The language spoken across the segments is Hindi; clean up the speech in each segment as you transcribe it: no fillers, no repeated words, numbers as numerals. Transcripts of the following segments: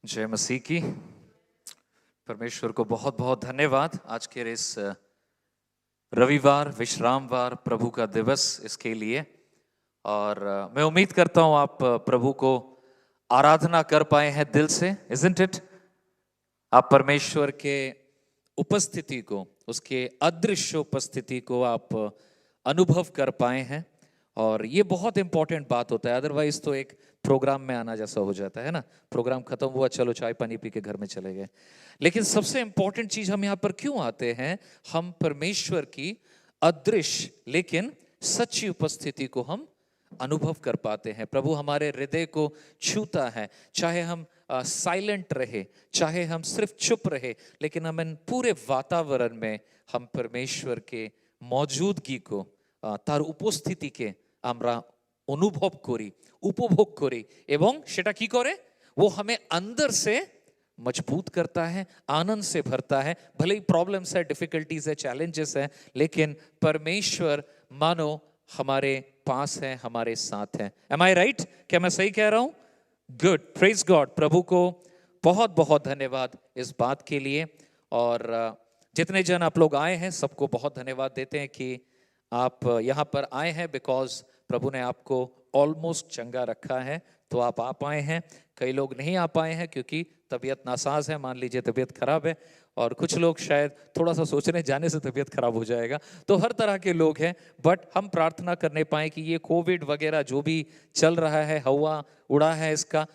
जय मसीह की। परमेश्वर को बहुत बहुत धन्यवाद आज के इस रविवार विश्रामवार प्रभु का दिवस इसके लिए। और मैं उम्मीद करता हूँ आप प्रभु को आराधना कर पाए हैं दिल से, इज़न्ट इट? आप परमेश्वर के उपस्थिति को, उसके अदृश्य उपस्थिति को आप अनुभव कर पाए हैं। और ये बहुत इंपॉर्टेंट बात होता है, अदरवाइज तो एक प्रोग्राम में आना जैसा हो जाता है ना। प्रोग्राम खत्म हुआ, चलो चाय पानी पी के घर में चले गए। लेकिन सबसे इंपॉर्टेंट चीज, हम यहाँ पर क्यों आते हैं? हम परमेश्वर की अदृश्य लेकिन सच्ची उपस्थिति को हम अनुभव कर पाते हैं। प्रभु हमारे हृदय को छूता है, चाहे हम साइलेंट रहे, चाहे हम सिर्फ चुप रहे, लेकिन हम इन पूरे वातावरण में हम परमेश्वर के मौजूदगी को, तार उपस्थिति के আমরা অনুভব করি, উপভোग করি এবং সেটা কি করে? वो हमें अंदर से मजबूत करता है, आनंद से भरता है। भले ही प्रॉब्लम्स है, डिफिकल्टीज है, चैलेंजेस है, लेकिन परमेश्वर मानो हमारे पास है, हमारे साथ है। एम आई राइट? क्या मैं सही कह रहा हूं? Good, praise God. प्रभु को बहुत बहुत धन्यवाद इस बात के लिए। और जितने जन आप लोग आए हैं सबको बहुत धन्यवाद देते हैं कि आप यहाँ पर आए हैं, बिकॉज प्रभु ने आपको ऑलमोस्ट चंगा रखा है तो आप आ पाए हैं। कई लोग नहीं आ पाए हैं क्योंकि तबीयत नासाज है, मान लीजिए तबीयत खराब है, और कुछ लोग शायद थोड़ा सा सोच रहे हैं जाने से तबीयत खराब हो जाएगा। तो हर तरह के लोग हैं, बट हम प्रार्थना करने पाए कि ये कोविड वगैरह जो भी चल रहा है, हवा उड़ा है इसका,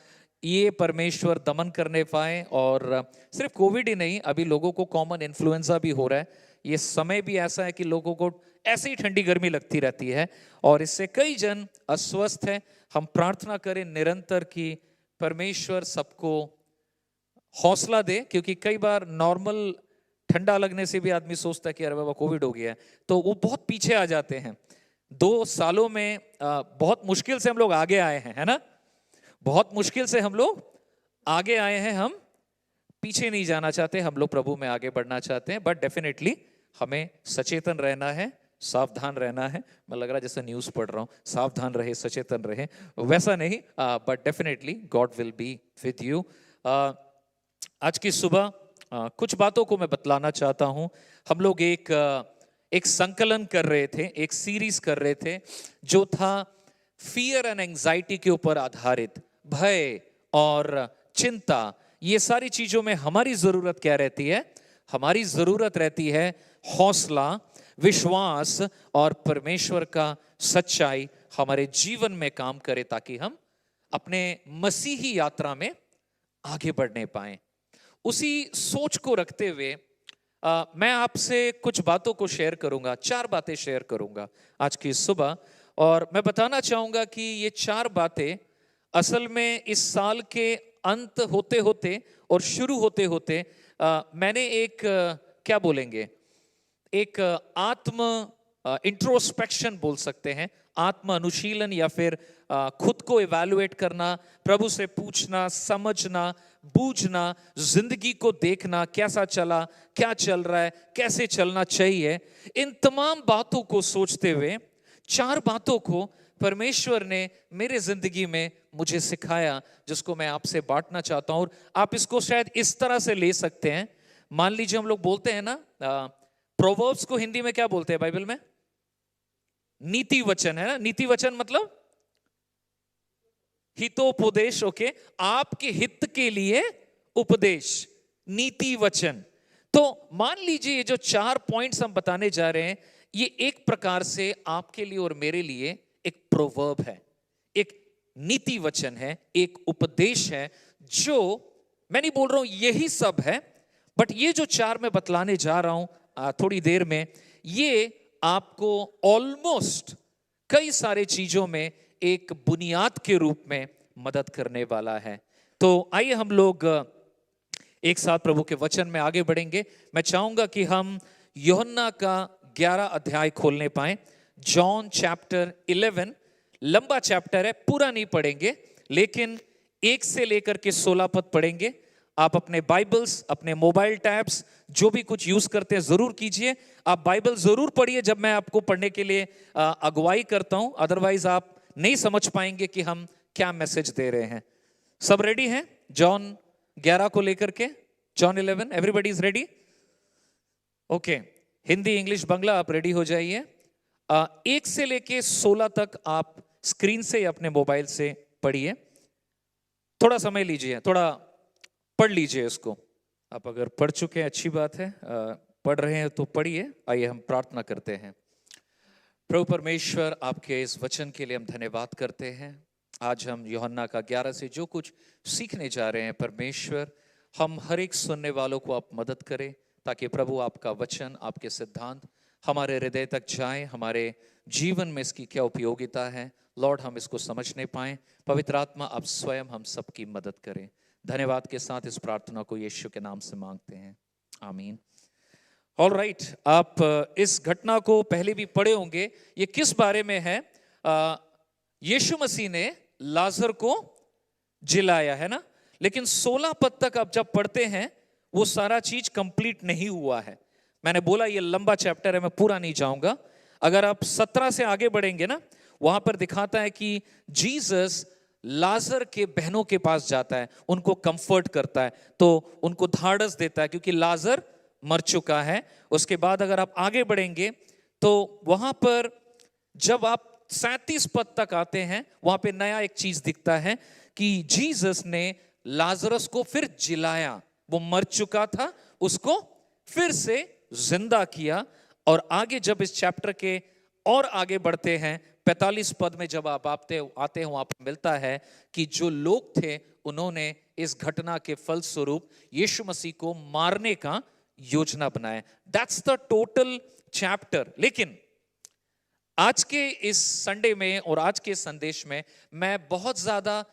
ये परमेश्वर दमन करने पाए। और सिर्फ कोविड ही नहीं, अभी लोगों को कॉमन इन्फ्लुएंजा भी हो रहा है। ये समय भी ऐसा है कि लोगों को ऐसे ही ठंडी गर्मी लगती रहती है और इससे कई जन अस्वस्थ हैं। हम प्रार्थना करें निरंतर कि परमेश्वर सबको हौसला दे, क्योंकि कई बार नॉर्मल ठंडा लगने से भी आदमी सोचता है कि अरे बाबा कोविड हो गया है, तो वो बहुत पीछे आ जाते हैं। 2 सालों में बहुत मुश्किल से हम लोग आगे आए हैं, है ना? बहुत मुश्किल से हम लोग आगे आए हैं। हम पीछे नहीं जाना चाहते, हम लोग प्रभु में आगे बढ़ना चाहते हैं, बट डेफिनेटली हमें सचेतन रहना है, सावधान रहना है। मैं लग रहा है जैसे न्यूज़ पढ़ रहा हूँ, सावधान रहे, सचेतन रहे, वैसा नहीं, but definitely God will be with you. आज की सुबह कुछ बातों को मैं बतलाना चाहता हूँ। हम लोग एक संकलन कर रहे थे, एक सीरीज कर रहे थे जो था फियर एंड एंजाइटी के ऊपर आधारित। भय और चिंता, ये सारी चीजों में हमारी जरूरत क्या रहती है? हमारी जरूरत रहती है हौसला, विश्वास और परमेश्वर का सच्चाई हमारे जीवन में काम करे, ताकि हम अपने मसीही यात्रा में आगे बढ़ने पाए। उसी सोच को रखते हुए मैं आपसे कुछ बातों को शेयर करूंगा, 4 बातें शेयर करूंगा आज की सुबह। और मैं बताना चाहूंगा कि ये 4 बातें असल में इस साल के अंत होते होते और शुरू होते होते मैंने एक क्या बोलेंगे, एक आत्म इंट्रोस्पेक्शन बोल सकते हैं, आत्म अनुशीलन, या फिर खुद को इवैल्यूएट करना, प्रभु से पूछना, समझना, बूझना, जिंदगी को देखना, कैसा चला, क्या चल रहा है, कैसे चलना चाहिए। इन तमाम बातों को सोचते हुए 4 बातों को परमेश्वर ने मेरे जिंदगी में मुझे सिखाया, जिसको मैं आपसे बांटना चाहता हूं। और आप इसको शायद इस तरह से ले सकते हैं। मान लीजिए हम लोग बोलते हैं ना, प्रोवर्ब्स को हिंदी में क्या बोलते हैं बाइबल में? नीति वचन, है ना? नीति वचन मतलब हितोपदेश। ओके, आपके हित के लिए उपदेश, नीति वचन। तो मान लीजिए ये जो 4 पॉइंट्स हम बताने जा रहे हैं, ये एक प्रकार से आपके लिए और मेरे लिए एक प्रोवर्ब है, एक नीति वचन है, एक उपदेश है। जो मैं नहीं बोल रहा हूं यही सब है, बट ये जो 4 मैं बतलाने जा रहा हूं थोड़ी देर में, ये आपको ऑलमोस्ट कई सारे चीजों में एक बुनियाद के रूप में मदद करने वाला है। तो आइए हम लोग एक साथ प्रभु के वचन में आगे बढ़ेंगे। मैं चाहूंगा कि हम यूहन्ना का 11 अध्याय खोलने पाए। जॉन चैप्टर 11, लंबा चैप्टर है, पूरा नहीं पढ़ेंगे, लेकिन 1 से लेकर के 16 पद पढ़ेंगे। आप अपने बाइबल्स, अपने मोबाइल टैब्स, जो भी कुछ यूज करते हैं जरूर कीजिए। आप बाइबल जरूर पढ़िए जब मैं आपको पढ़ने के लिए अगुवाई करता हूं, अदरवाइज आप नहीं समझ पाएंगे कि हम क्या मैसेज दे रहे हैं। सब रेडी हैं? जॉन 11 को लेकर के, John 11, everybody is ready? Okay, Hindi, English, Bangla आप रेडी हो जाइए। 1 से लेके 16 तक आप स्क्रीन से या अपने मोबाइल से पढ़िए। थोड़ा समय लीजिए, थोड़ा पढ़ लीजिए इसको। आप अगर पढ़ चुके हैं अच्छी बात है, पढ़ रहे हैं तो पढ़िए। आइए हम प्रार्थना करते हैं। प्रभु परमेश्वर, आपके इस वचन के लिए हम धन्यवाद करते हैं। आज हम यूहन्ना का 11 से जो कुछ सीखने जा रहे हैं, परमेश्वर हम हर एक सुनने वालों को आप मदद करें, ताकि प्रभु आपका वचन, आपके सिद्धांत हमारे हृदय तक जाए, हमारे जीवन में इसकी क्या उपयोगिता है लॉर्ड, हम इसको समझने पाएं। पवित्र आत्मा आप स्वयं हम सबकी मदद करें। धन्यवाद के साथ इस प्रार्थना को यीशु के नाम से मांगते हैं, आमीन। ऑल राइट, आप इस घटना को पहले भी पढ़े होंगे। ये किस बारे में है? यीशु मसीह ने लाजर को जिलाया है ना, लेकिन 16 पद तक आप जब पढ़ते हैं वो सारा चीज कंप्लीट नहीं हुआ है। मैंने बोला ये लंबा चैप्टर है, मैं पूरा नहीं जाऊंगा। अगर आप 17 से आगे बढ़ेंगे ना, वहां पर दिखाता है कि जीसस लाजर के बहनों के पास जाता है, उनको कंफर्ट करता है, तो उनको धाड़स देता है क्योंकि लाजर मर चुका है। उसके बाद अगर आप आगे बढ़ेंगे तो वहां पर जब आप 37 पद तक आते हैं, वहां पे नया एक चीज दिखता है कि जीसस ने लाजरस को फिर जिलाया। वो मर चुका था, उसको फिर से जिंदा किया। और आगे जब इस चैप्टर के और आगे बढ़ते हैं, 45 पद में जब आप आते हैं, वहां पर मिलता है कि जो लोग थे उन्होंने इस घटना के फलस्वरूप यीशु मसीह को मारने का योजना बनाया। That's the total chapter. लेकिन आज के इस संडे में और आज के संदेश में मैं बहुत ज्यादा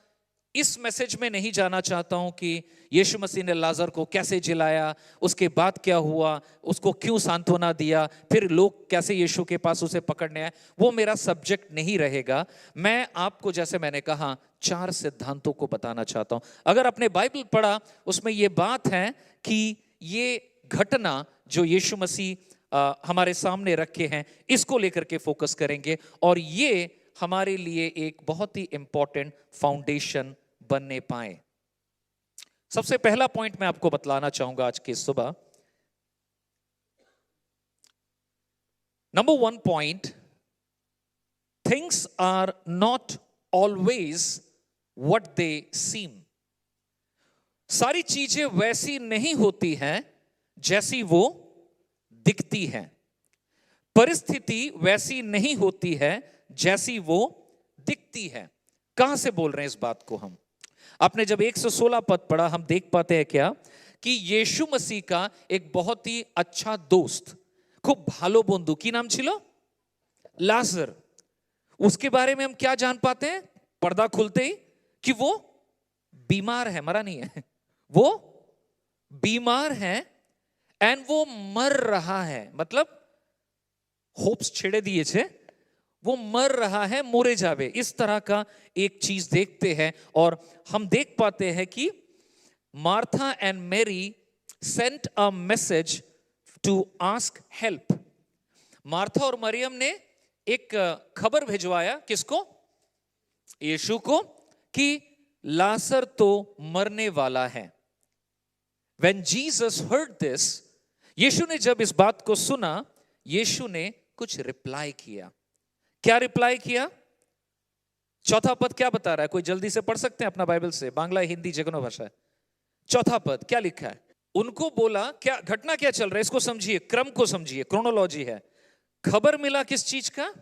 इस मैसेज में नहीं जाना चाहता हूं कि यीशु मसीह ने लाजर को कैसे जिलाया, उसके बाद क्या हुआ, उसको क्यों सांत्वना दिया, फिर लोग कैसे यीशु के पास उसे पकड़ने आए। वो मेरा सब्जेक्ट नहीं रहेगा। मैं आपको, जैसे मैंने कहा, 4 सिद्धांतों को बताना चाहता हूं। अगर आपने बाइबल पढ़ा, उसमें ये बात है कि ये घटना जो यीशु मसीह हमारे सामने रखे हैं, इसको लेकर के फोकस करेंगे और ये हमारे लिए एक बहुत ही इंपॉर्टेंट फाउंडेशन बनने पाए। सबसे पहला पॉइंट मैं आपको बतलाना चाहूंगा आज की सुबह। Number 1 point, things are not always what they seem. सारी चीजें वैसी नहीं होती हैं जैसी वो दिखती है। परिस्थिति वैसी नहीं होती है जैसी वो दिखती है। कहां से बोल रहे हैं इस बात को हम? आपने जब 116 पद पढ़ा, हम देख पाते हैं क्या कि यीशु मसीह का एक बहुत ही अच्छा दोस्त, खूब भालो बंधु की नाम छिलो लाजर। उसके बारे में हम क्या जान पाते हैं पर्दा खुलते ही? कि वो बीमार है, मरा नहीं है, वो बीमार है एंड वो मर रहा है। मतलब होप्स छेड़े दिए छे, वो मर रहा है, मोरे जावे, इस तरह का एक चीज देखते हैं। और हम देख पाते हैं कि Martha and Mary sent a message to ask help. Martha और मरियम ने एक खबर भिजवाया, किसको? यीशु को, कि लाजर तो मरने वाला है। When Jesus heard this, यीशु ने जब इस बात को सुना, यीशु ने कुछ रिप्लाई किया। क्या रिप्लाई किया? चौथा पद क्या बता रहा है? कोई जल्दी से पढ़ सकते हैं अपना बाइबल से? बांग्ला, हिंदी, जेकोनो भाषा है। चौथा पद क्या लिखा है? उनको बोला, क्या घटना क्या चल रहा है इसको समझिए, क्रम को समझिए, क्रोनोलॉजी है। खबर मिला किस चीज का?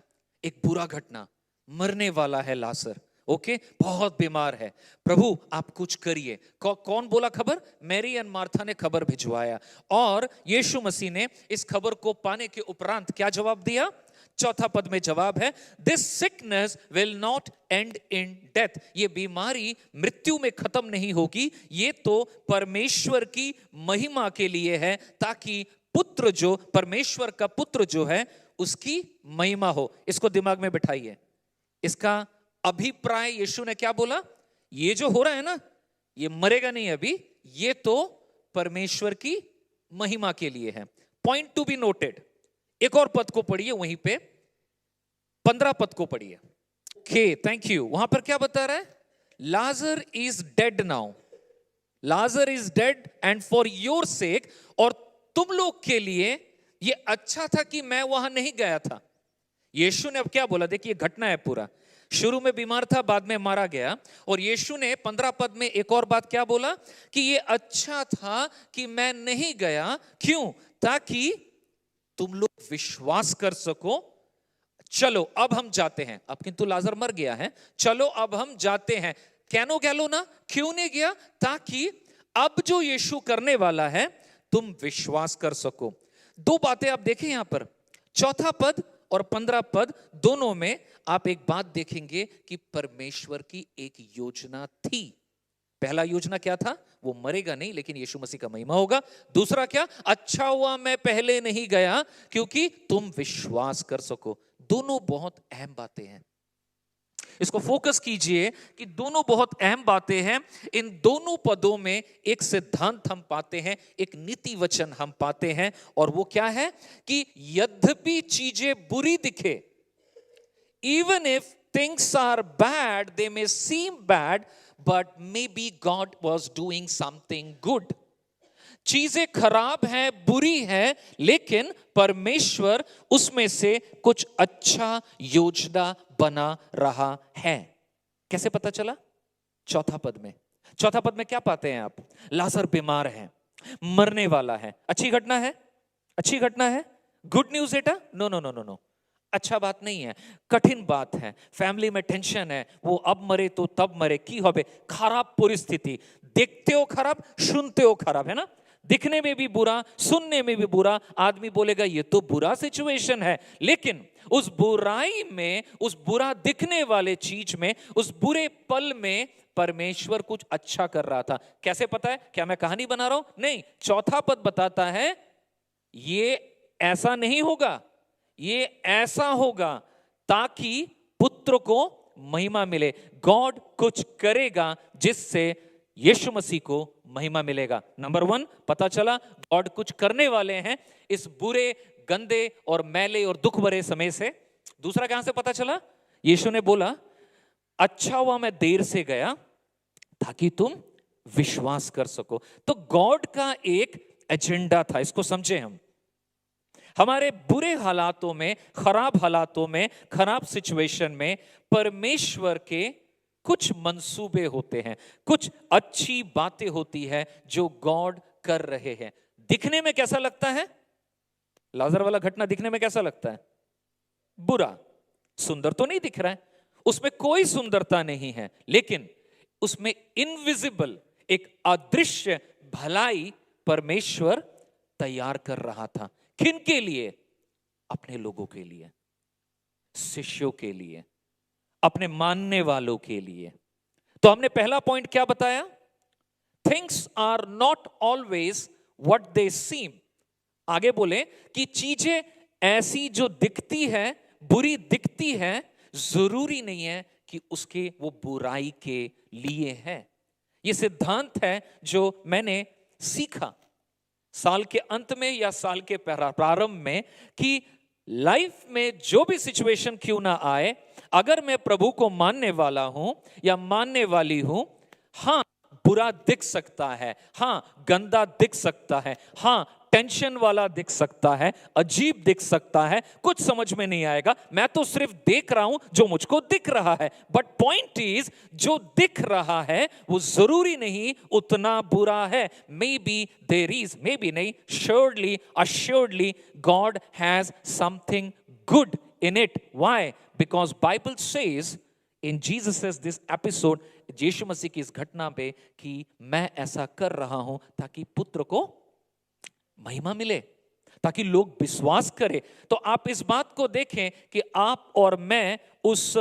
एक बुरा घटना, मरने वाला है लाजर, ओके, बहुत बीमार है, प्रभु आप कुछ करिए। कौन बोला खबर? मैरी एंड मार्था ने खबर भिजवाया। और यीशु मसीह ने इस खबर को पाने के उपरांत क्या जवाब दिया? चौथा पद में जवाब है, this sickness will not and in death. ये बीमारी मृत्यु में खत्म नहीं होगी, ये तो परमेश्वर की महिमा के लिए है, ताकि पुत्र जो, परमेश्वर का पुत्र जो है, उसकी महिमा हो। इसको दिमाग में बिठाइए। इसका अभिप्राय यीशु ने क्या बोला? ये जो हो रहा है ना, ये मरेगा नहीं अभी, ये तो परमेश्वर की महिमा के लिए है। Point to be noted. एक और पद को पढ़िए, वहीं पे 15 पद को पढ़िए। Okay, thank you. वहां पर क्या बता रहा है? Lazarus is dead now. Lazarus is dead and for your sake, और तुम लोग के लिए ये अच्छा था कि मैं वहां नहीं गया था। यीशु ने अब क्या बोला, देखिए घटना है पूरा, शुरू में बीमार था, बाद में मारा गया, और यीशु ने 15 पद में एक और बात क्या बोला कि ये अच्छा था कि मैं नहीं गया। क्यों? ताकि तुम लोग विश्वास कर सको। चलो अब हम जाते हैं, अब किंतु लाजर मर गया है, चलो अब हम जाते हैं। कैनो गैलो ना, क्यों नहीं गया? ताकि अब जो यीशु करने वाला है तुम विश्वास कर सको। दो बातें आप देखें यहां पर, चौथा पद और 15 पद दोनों में आप एक बात देखेंगे कि परमेश्वर की एक योजना थी। पहला योजना क्या था? वो मरेगा नहीं लेकिन यीशु मसीह का महिमा होगा। दूसरा क्या? अच्छा हुआ मैं पहले नहीं गया क्योंकि तुम विश्वास कर सको। दोनों बहुत अहम बातें हैं, इसको फोकस कीजिए कि दोनों बहुत अहम बातें हैं। इन दोनों पदों में एक सिद्धांत हम पाते हैं, एक नीति वचन हम पाते हैं, और वो क्या है कि यद्यपि चीजें बुरी दिखे, even if things are bad, they may seem bad, but maybe God was doing something good. चीजें खराब हैं, बुरी हैं, लेकिन परमेश्वर उसमें से कुछ अच्छा योजना बना रहा है। कैसे पता चला? चौथा पद में, चौथा पद में क्या पाते हैं आप? लाजर बीमार है, मरने वाला है। अच्छी घटना है, अच्छी घटना है, गुड न्यूज बेटा? No no no no no, अच्छा बात नहीं है, कठिन बात है, फैमिली में टेंशन है, वो अब मरे तो तब मरे की होबे, खराब परिस्थिति, देखते हो खराब, सुनते हो खराब, है ना? दिखने में भी बुरा, सुनने में भी बुरा। आदमी बोलेगा ये तो बुरा सिचुएशन है, लेकिन उस बुराई में, उस बुरा दिखने वाले चीज में, उस बुरे पल में परमेश्वर कुछ अच्छा कर रहा था। कैसे पता है? क्या मैं कहानी बना रहा हूं? नहीं, चौथा पद बताता है ये ऐसा नहीं होगा, ये ऐसा होगा ताकि पुत्र को महिमा मिले। गॉड कुछ करेगा जिससे यीशु मसीह को महिमा मिलेगा। नंबर 1 पता चला, गॉड कुछ करने वाले हैं इस बुरे, गंदे और मैले और दुख भरे समय से। दूसरा कहां से पता चला? यीशु ने बोला अच्छा हुआ मैं देर से गया ताकि तुम विश्वास कर सको। तो गॉड का एक एजेंडा था, इसको समझे हम। हमारे बुरे हालातों में, खराब हालातों में, खराब सिचुएशन में परमेश्वर के कुछ मंसूबे होते हैं, कुछ अच्छी बातें होती है जो गॉड कर रहे हैं। दिखने में कैसा लगता है? लाजर वाला घटना दिखने में कैसा लगता है? बुरा, सुंदर तो नहीं दिख रहा है, उसमें कोई सुंदरता नहीं है, लेकिन उसमें इनविजिबल, एक अदृश्य भलाई परमेश्वर तैयार कर रहा था। किन के लिए? अपने लोगों के लिए, शिष्यों के लिए, अपने मानने वालों के लिए। तो हमने पहला पॉइंट क्या बताया? Things are not always what they seem. आगे बोले कि चीजें ऐसी जो दिखती है, बुरी दिखती है, जरूरी नहीं है कि उसके वो बुराई के लिए है। ये सिद्धांत है जो मैंने सीखा साल के अंत में या साल के प्रारंभ में, कि लाइफ में जो भी सिचुएशन क्यों ना आए, अगर मैं प्रभु को मानने वाला हूं या मानने वाली हूं, हां बुरा दिख सकता है, हां गंदा दिख सकता है, हां टेंशन वाला दिख सकता है, अजीब दिख सकता है, कुछ समझ में नहीं आएगा, मैं तो सिर्फ देख रहा हूं जो मुझको दिख रहा है। बट पॉइंट इज, जो दिख रहा है वो जरूरी नहीं उतना बुरा है। Maybe there is, maybe नहीं, surely, assuredly God has something good in it. Why? Because Bible says in Jesus this episode, यीशु मसीह की इस घटना पे, कि मैं ऐसा कर रहा हूं ताकि पुत्र को महिमा मिले, ताकि लोग विश्वास करें। तो आप इस बात को देखें कि आप और मैं उस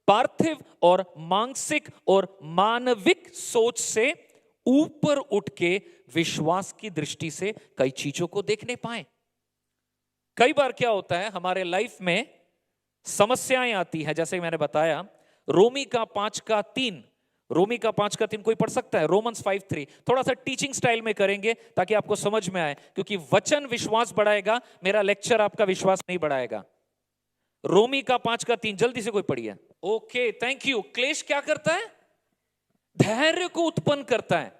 पार्थिव और मानसिक और मानविक सोच से ऊपर उठ के विश्वास की दृष्टि से कई चीजों को देखने पाए। कई बार क्या होता है हमारे लाइफ में, समस्याएं आती हैं, जैसे मैंने बताया रोमी का 5:3, रोमी का 5:3 कोई पढ़ सकता है? रोमन्स 5:3। थोड़ा सा टीचिंग स्टाइल में करेंगे ताकि आपको समझ में आए, क्योंकि वचन विश्वास बढ़ाएगा, मेरा लेक्चर आपका विश्वास नहीं बढ़ाएगा। रोमी का 5:3 जल्दी से कोई पढ़िए। Okay, thank you. क्लेश क्या करता है? धैर्य को उत्पन्न करता है।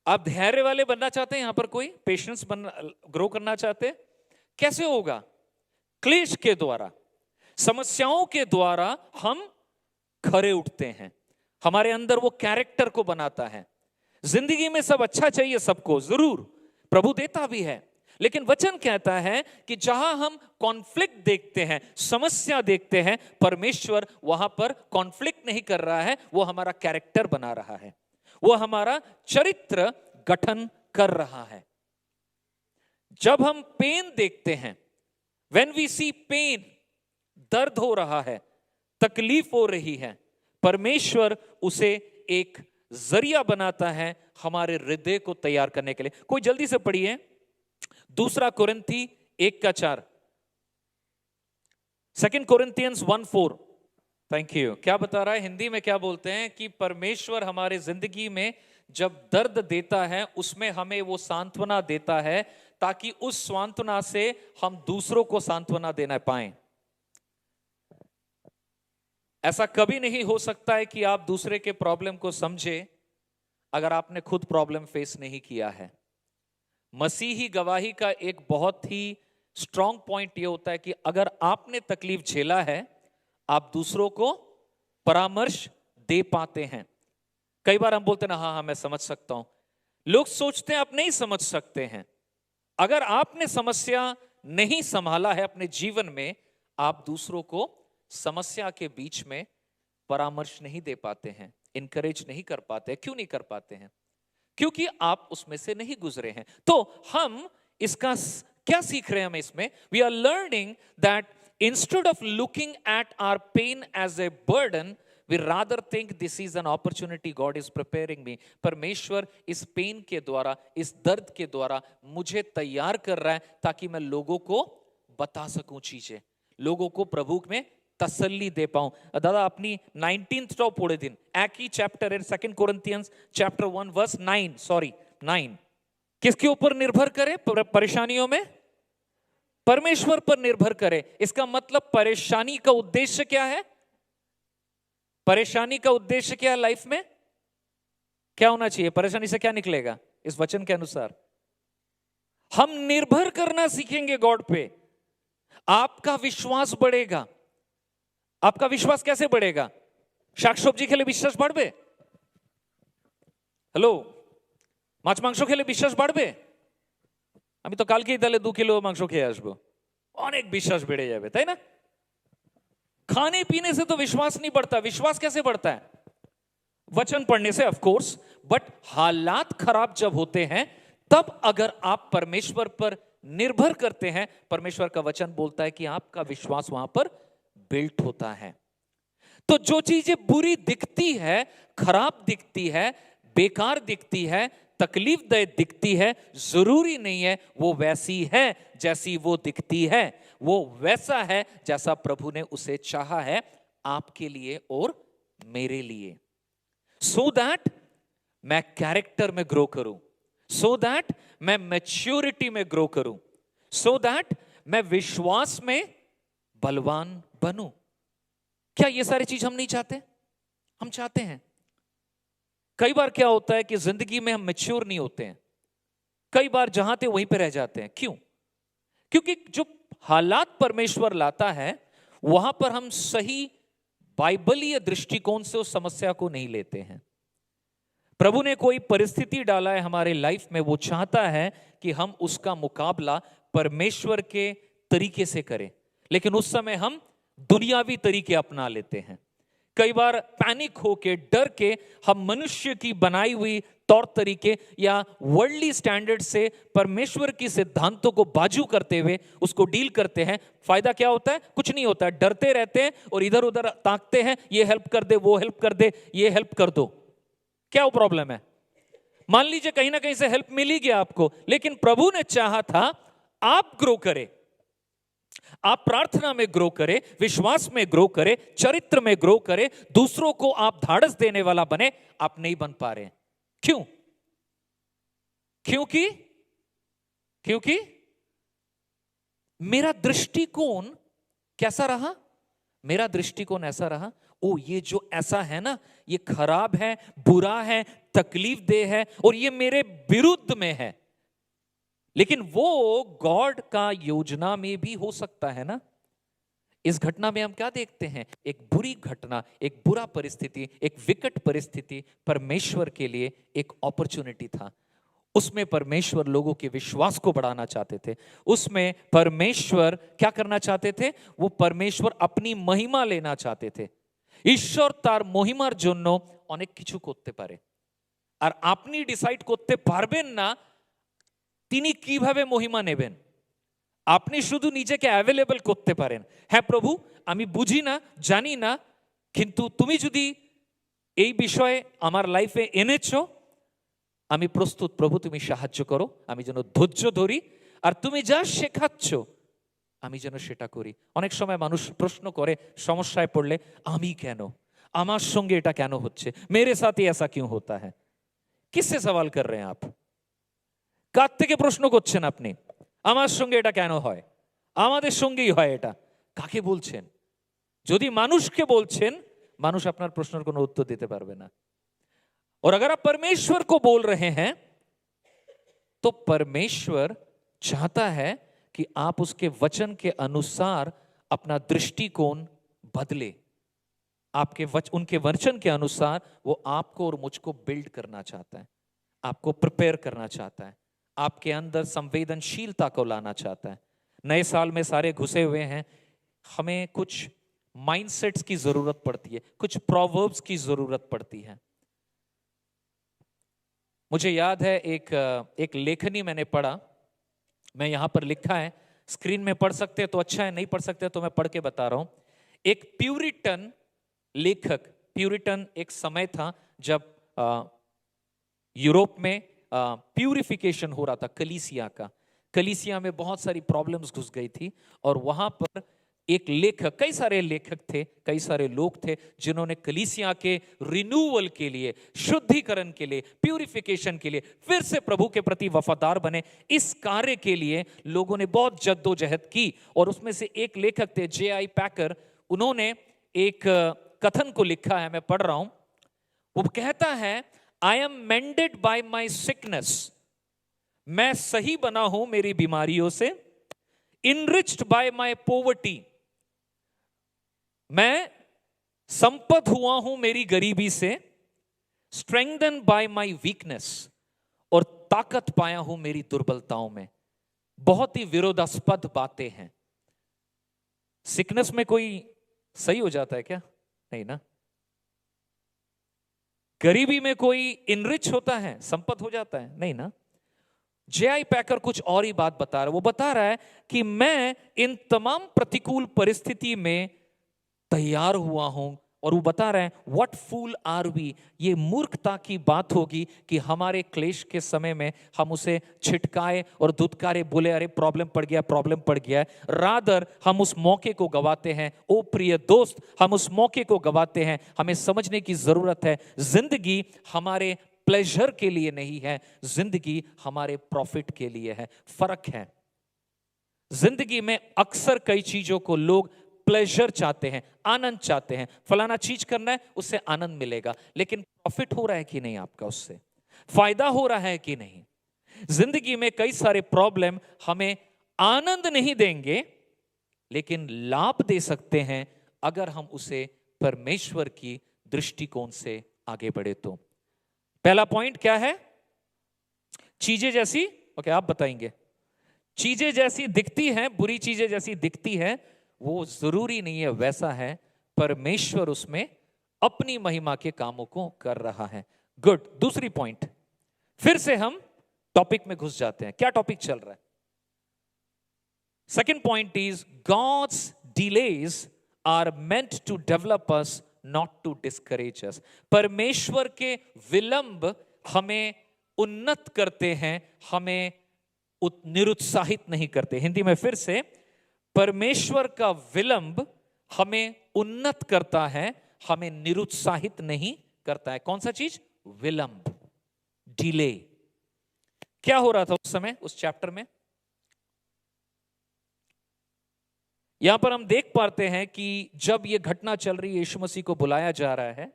आप धैर्य वाले बनना चाहते हैं? यहां पर कोई पेशेंस बनना, ग्रो करना चाहते हैं? कैसे होगा? क्लेश के द्वारा, समस्याओं के द्वारा हम खरे उठते हैं। हमारे अंदर वो कैरेक्टर को बनाता है। जिंदगी में सब अच्छा चाहिए सबको, जरूर प्रभु देता भी है, लेकिन वचन कहता है कि जहां हम कॉन्फ्लिक्ट देखते हैं, समस्या देखते हैं, परमेश्वर वहां पर कॉन्फ्लिक्ट नहीं कर रहा है, वो हमारा कैरेक्टर बना रहा है, वो हमारा चरित्र गठन कर रहा है। जब हम पेन देखते हैं, व्हेन वी सी पेन, दर्द हो रहा है, तकलीफ हो रही है, परमेश्वर उसे एक जरिया बनाता है हमारे हृदय को तैयार करने के लिए। कोई जल्दी से पढ़िए 2 कोरिन्थी 1:4, 2 कोरिन्थियंस 1:4। Thank you. क्या बता रहा है? हिंदी में क्या बोलते हैं कि परमेश्वर हमारे जिंदगी में जब दर्द देता है, उसमें हमें वो सांत्वना देता है ताकि उस सांत्वना से हम दूसरों को सांत्वना देना पाएं। ऐसा कभी नहीं हो सकता है कि आप दूसरे के प्रॉब्लम को समझे अगर आपने खुद प्रॉब्लम फेस नहीं किया है। मसीही गवाही का एक बहुत ही स्ट्रॉन्ग पॉइंट यह होता है कि अगर आपने तकलीफ झेला है, आप दूसरों को परामर्श दे पाते हैं। कई बार हम बोलते हैं ना, हाँ हाँ मैं समझ सकता हूं। लोग सोचते हैं आप नहीं समझ सकते हैं। अगर आपने समस्या नहीं संभाला है अपने जीवन में, आप दूसरों को समस्या के बीच में परामर्श नहीं दे पाते हैं, इनकरेज नहीं कर पाते। क्यों नहीं कर पाते हैं? क्योंकि आप उसमें से नहीं गुजरे हैं। तो हम इसका क्या सीख रहे हैं? हम इसमें we are learning that instead of looking at our pain as a burden, we rather think this is an opportunity God is preparing me. परमेश्वर इस पेन के द्वारा, इस दर्द के द्वारा मुझे तैयार कर रहा है ताकि मैं लोगों को बता सकूं चीजें, लोगों को प्रभु में तसल्ली दे पाऊं। दादा अपनी 19th टॉप पढ़े दिन एक ही चैप्टर है, 2 कोरिन्थियंस चैप्टर 1 वर्स 9 किसके ऊपर निर्भर करे? परेशानियों में परमेश्वर पर निर्भर करे। इसका मतलब परेशानी का उद्देश्य क्या है? परेशानी का उद्देश्य क्या है? लाइफ में क्या होना चाहिए? परेशानी से क्या निकलेगा? इस वचन के अनुसार हम निर्भर करना सीखेंगे गॉड पे। आपका विश्वास बढ़ेगा। आपका विश्वास कैसे बढ़ेगा? শাক সবজি খেলে বিশ্বাস বাড়বে? হ্যালো, মাছ মাংস খেলে বিশ্বাস বাড়বে? আমি তো কালকেই তাহলে 2 কিলো মাংস খেয়ে আসবো, অনেক বিশ্বাস বেড়ে যাবে, তাই না? खाने पीने से तो विश्वास नहीं बढ़ता। विश्वास कैसे बढ़ता है? वचन पढ़ने से, ऑफ कोर्स, बट हालात खराब जब होते हैं तब अगर आप परमेश्वर पर निर्भर करते हैं, परमेश्वर का वचन बोलता है कि आपका विश्वास वहां पर बिल्ट होता है। तो जो चीजें बुरी दिखती है, खराब दिखती है, बेकार दिखती है, तकलीफदेह दिखती है, जरूरी नहीं है वो वैसी है जैसी वो दिखती है। वो वैसा है जैसा प्रभु ने उसे चाहा है आपके लिए और मेरे लिए, सो दैट मैं कैरेक्टर में ग्रो करूं, सो दैट मैं मैच्योरिटी में ग्रो करूं, सो दैट मैं विश्वास में बलवान बनूं। क्या ये सारी चीज हम नहीं चाहते? हम चाहते हैं। कई बार क्या होता है कि जिंदगी में हम मैच्योर नहीं होते हैं, कई बार जहां थे वहीं पे रह जाते हैं। क्यों? क्योंकि जो हालात परमेश्वर लाता है वहां पर हम सही बाइबलीय दृष्टिकोण से उस समस्या को नहीं लेते हैं। प्रभु ने कोई परिस्थिति डाला है हमारे लाइफ में, वो चाहता है कि हम उसका मुकाबला परमेश्वर के तरीके से करें, लेकिन उस समय हम दुनियावी तरीके अपना लेते हैं। कई बार पैनिक होके, डर के हम मनुष्य की बनाई हुई तौर तरीके या वर्ल्डली स्टैंडर्ड से परमेश्वर की सिद्धांतों को बाजू करते हुए उसको डील करते हैं। फायदा क्या होता है? कुछ नहीं होता है। डरते रहते हैं और इधर उधर ताकते हैं, ये हेल्प कर दे, वो हेल्प कर दे, ये हेल्प कर दो। क्या वो प्रॉब्लम है? मान लीजिए कहीं ना कहीं से हेल्प मिल ही गया आपको, लेकिन प्रभु ने चाहा था आप ग्रो करें, आप प्रार्थना में ग्रो करें, विश्वास में ग्रो करें, चरित्र में ग्रो करें, दूसरों को आप धाड़स देने वाला बने। आप नहीं बन पा रहे हैं। क्यों? क्योंकि मेरा दृष्टिकोण कैसा रहा? मेरा दृष्टिकोण ऐसा रहा, ओ ये जो ऐसा है ना, ये खराब है, बुरा है, तकलीफ दे है और ये मेरे विरुद्ध में है, लेकिन वो गॉड का योजना में भी हो सकता है ना। इस घटना में हम क्या देखते हैं? एक बुरी घटना, एक बुरा परिस्थिति, एक विकट परिस्थिति परमेश्वर के लिए एक अपॉर्चुनिटी था। उसमें परमेश्वर लोगों के विश्वास को बढ़ाना चाहते थे। उसमें परमेश्वर क्या करना चाहते थे? वो परमेश्वर अपनी महिमा लेना चाहते थे। ঈশ্বর তার মহিমার জন্য অনেক কিছু করতে পারে, আর আপনি ডিসাইড করতে পারবেন না তিনি কিভাবে মহিমা নেবেন। আপনি শুধু নিজেকে অ্যাভেলেবল করতে পারেন, হ্যাঁ প্রভু আমি বুঝি না, জানি না, কিন্তু তুমি যদি এই বিষয়ে আমার লাইফে এনেছো, আমি প্রস্তুত প্রভু, তুমি সাহায্য করো, আমি যেন ধৈর্য ধরি, আর তুমি যা শেখাচ্ছ আমি যেন সেটা করি। অনেক সময় মানুষ প্রশ্ন করে সমস্যায় পড়লে, আমি কেন, আমার সঙ্গে এটা কেন হচ্ছে, মেরে সাথে ऐसा क्यों होता है। কিসে সওয়াল কর रहे हैं आप? কার থেকে প্রশ্ন করছেন আপনি? আমার সঙ্গে এটা কেন হয়, আমাদের সঙ্গেই হয় এটা। কাকে বলছেন? যদি মানুষকে বলছেন, মানুষ আপনার প্রশ্নের কোনো উত্তর দিতে পারবে না। और अगर आप परमेश्वर को बोल रहे हैं तो परमेश्वर चाहता है कि आप उसके वचन के अनुसार अपना दृष्टिकोण बदले। उनके वचन के अनुसार वो आपको और मुझको बिल्ड करना चाहता है, आपको प्रिपेयर करना चाहता है, आपके अंदर संवेदनशीलता को लाना चाहता है। नए साल में सारे घुसे हुए हैं, हमें कुछ माइंडसेट्स की जरूरत पड़ती है, कुछ प्रोवर्ब्स की जरूरत पड़ती है। मुझे याद है एक लेखनी मैंने पढ़ा, मैं यहां पर लिखा है, स्क्रीन में पढ़ सकते हैं तो अच्छा है, नहीं पढ़ सकते तो मैं पढ़ के बता रहा हूं। एक प्यूरिटन लेखक, प्यूरिटन एक समय था जब यूरोप में प्यूरिफिकेशन हो रहा था कलीसिया का। कलीसिया में बहुत सारी प्रॉब्लम्स घुस गई थी और वहां पर एक लेखक, कई सारे लेखक थे, कई सारे लोग थे जिन्होंने कलीसिया के रिन्यूअल के लिए, शुद्धिकरण के लिए, प्यूरिफिकेशन के लिए फिर से प्रभु के प्रति वफादार बने। इस कार्य के लिए लोगों ने बहुत जद्दोजहद की और उसमें से एक लेखक थे J.I. पैकर। उन्होंने एक कथन को लिखा है, मैं पढ़ रहा हूं। वो कहता है, I am मेंडेड bye my sickness, मैं सही बना हूं मेरी बीमारियों से। इनरिच्ड बाय माई पोवर्टी, मैं संपन्न हुआ हूं मेरी गरीबी से। स्ट्रेंथन बाय माई वीकनेस, और ताकत पाया हूं मेरी दुर्बलताओं में। बहुत ही विरोधास्पद बातें हैं। सिकनेस में कोई सही हो जाता है क्या? नहीं ना। गरीबी में कोई इनरिच होता है, संपन्न हो जाता है? नहीं ना। J.I. पैकर कुछ और ही बात बता रहा है। वो बता रहा है कि मैं इन तमाम प्रतिकूल परिस्थिति में तैयार हुआ हूं, और वो बता रहे हैं, व्हाट फूल आर वी, ये मूर्खता की बात होगी कि हमारे क्लेश के समय में हम उसे छिटकाए और दुत्कारे, बोले अरे प्रॉब्लम पड़ गया, प्रॉब्लम पड़ गया। रादर हम उस मौके को गवाते हैं। ओ प्रिय दोस्त, हम उस मौके को गवाते हैं। हमें समझने की जरूरत है, जिंदगी हमारे प्लेजर के लिए नहीं है, जिंदगी हमारे प्रॉफिट के लिए है। फर्क है। जिंदगी में अक्सर कई चीजों को लोग प्लेजर चाहते हैं, आनंद चाहते हैं, फलाना चीज करना है उससे आनंद मिलेगा, लेकिन प्रॉफिट हो रहा है कि नहीं आपका, उससे फायदा हो रहा है कि नहीं। जिंदगी में कई सारे प्रॉब्लम हमें आनंद नहीं देंगे, लेकिन लाभ दे सकते हैं अगर हम उसे परमेश्वर की दृष्टिकोण से आगे बढ़े तो। पहला पॉइंट क्या है? चीजें जैसी, ओके आप बताएंगे, चीजें जैसी दिखती हैं, बुरी चीजें जैसी दिखती हैं, वो जरूरी नहीं है वैसा है। परमेश्वर उसमें अपनी महिमा के कामों को कर रहा है। गुड। दूसरी पॉइंट, फिर से हम टॉपिक में घुस जाते हैं। क्या टॉपिक चल रहा है? Second point is God's delays are meant to develop us, not to discourage us. परमेश्वर के विलंब हमें उन्नत करते हैं, हमें निरुत्साहित नहीं करते। हिंदी में फिर से, परमेश्वर का विलंब हमें उन्नत करता है, हमें निरुत्साहित नहीं करता है। कौन सा चीज? विलंब, डिले। क्या हो रहा था उस समय, उस चैप्टर में? यहां पर हम देख पाते हैं कि जब यह घटना चल रही है, यीशु मसीह को बुलाया जा रहा है,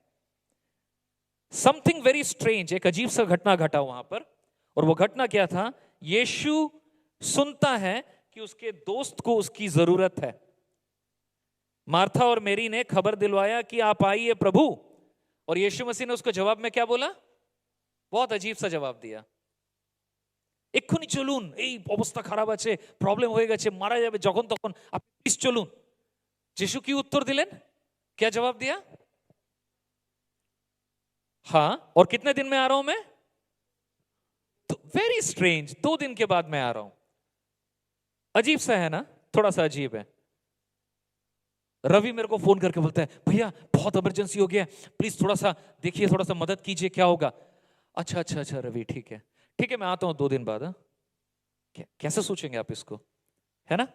समथिंग वेरी स्ट्रेंज, एक अजीब सा घटना घटा वहां पर। और वो घटना क्या था? यीशु सुनता है कि उसके दोस्त को उसकी जरूरत है। मार्था और मेरी ने खबर दिलवाया कि आप आइए प्रभु, और यीशु मसीह ने उसको जवाब में क्या बोला? बहुत अजीब सा जवाब दिया। এক্ষুনি চলুন, এই অবস্থা খারাপ আছে, প্রবলেম হয়ে গেছে, মারা যাবে, যখন তখন আপনি প্লিজ চলুন। যিশু কি उत्तर দিলেন? क्या जवाब दिया? हाँ, और कितने दिन में आ रहा हूं मैं? तो वेरी स्ट्रेंज, 2 दिन के बाद मैं आ रहा हूं। अजीब सा है ना, थोड़ा सा अजीब है। रवि मेरे को फोन करके बोलता है, भैया बहुत इमरजेंसी हो गया, प्लीज थोड़ा सा देखिए, थोड़ा सा मदद कीजिए, क्या होगा? अच्छा अच्छा अच्छा रवि, ठीक है ठीक है, मैं आता हूं 2 दिन बाद। कैसे सोचेंगे आप इसको, है ना?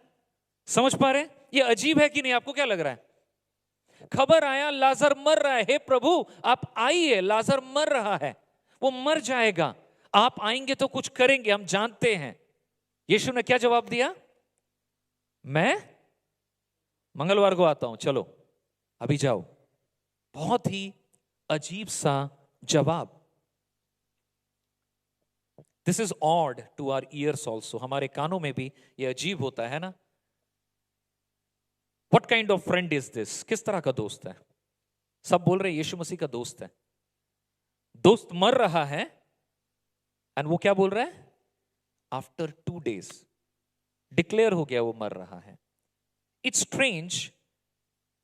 समझ पा रहे हैं? ये अजीब है कि नहीं? आपको क्या लग रहा है? खबर आया लाजर मर रहा है, हे प्रभु आप आइए, लाजर मर रहा है, वो मर जाएगा, आप आएंगे तो कुछ करेंगे, हम जानते हैं। यीशु ने क्या जवाब दिया? मैं मंगलवार को आता हूं, चलो अभी जाओ। बहुत ही अजीब सा जवाब। This is odd to our ears also, हमारे कानों में भी यह अजीब होता है ना। What kind of friend is this? किस तरह का दोस्त है? सब बोल रहे हैं यीशु मसीह का दोस्त है। दोस्त मर रहा है, एंड वो क्या बोल रहा है? आफ्टर 2 days डिक्लेयर हो गया वो मर रहा है। इट्स स्ट्रेंज,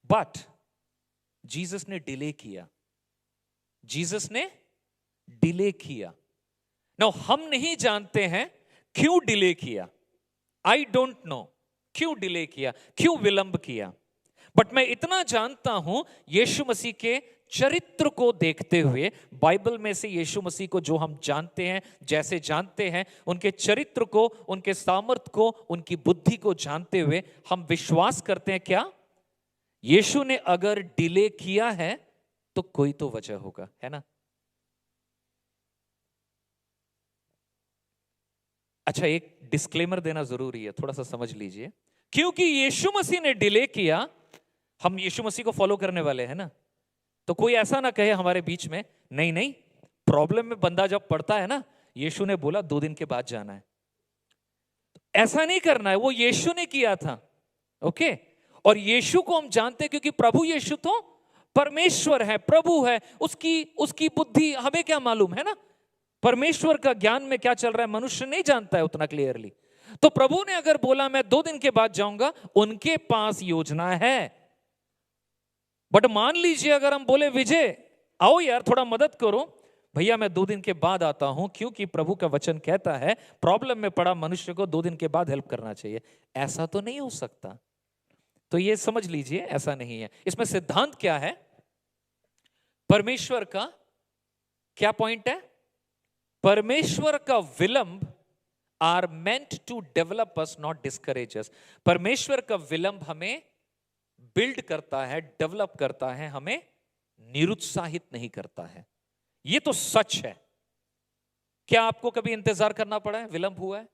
बट जीसस ने डिले किया। जीसस ने डिले किया। नाउ हम नहीं जानते हैं क्यों डिले किया। आई डोंट नो क्यों डिले किया, क्यों विलंब किया, बट मैं इतना जानता हूं, यीशु मसीह के चरित्र को देखते हुए, बाइबल में से यीशु मसीह को जो हम जानते हैं, जैसे जानते हैं, उनके चरित्र को, उनके सामर्थ्य को, उनकी बुद्धि को जानते हुए हम विश्वास करते हैं क्या? यीशु ने अगर डिले किया है तो कोई तो वजह होगा, है ना? अच्छा, एक डिस्क्लेमर देना जरूरी है, थोड़ा सा समझ लीजिए। क्योंकि यीशु मसीह ने डिले किया, हम यीशु मसीह को फॉलो करने वाले हैं ना, तो कोई ऐसा ना कहे हमारे बीच में, नहीं नहीं, प्रॉब्लम में बंदा जब पड़ता है ना, यीशु ने बोला 2 दिन के बाद जाना है, ऐसा नहीं करना है। वो यीशु ने किया था, ओके? और यीशु को हम जानते हैं क्योंकि प्रभु यीशु तो परमेश्वर है, प्रभु है, उसकी बुद्धि हमें क्या मालूम, है ना? परमेश्वर का ज्ञान में क्या चल रहा है मनुष्य नहीं जानता है उतना क्लियरली। तो प्रभु ने अगर बोला मैं 2 दिन के बाद जाऊंगा, उनके पास योजना है। बट मान लीजिए अगर हम बोले विजय आओ यार थोड़ा मदद करो, भैया मैं 2 दिन के बाद आता हूं, क्योंकि प्रभु का वचन कहता है प्रॉब्लम में पड़ा मनुष्य को 2 दिन के बाद हेल्प करना चाहिए। ऐसा तो नहीं हो सकता। तो ये समझ लीजिए ऐसा नहीं है। इसमें सिद्धांत क्या है? परमेश्वर का क्या पॉइंट है? परमेश्वर का विलंब are meant to develop us, not discourage us. परमेश्वर का विलंब हमें बिल्ड करता है, डेवलप करता है, हमें निरुत्साहित नहीं करता है। ये तो सच है। क्या आपको कभी इंतजार करना पड़ा है, विलंब हुआ है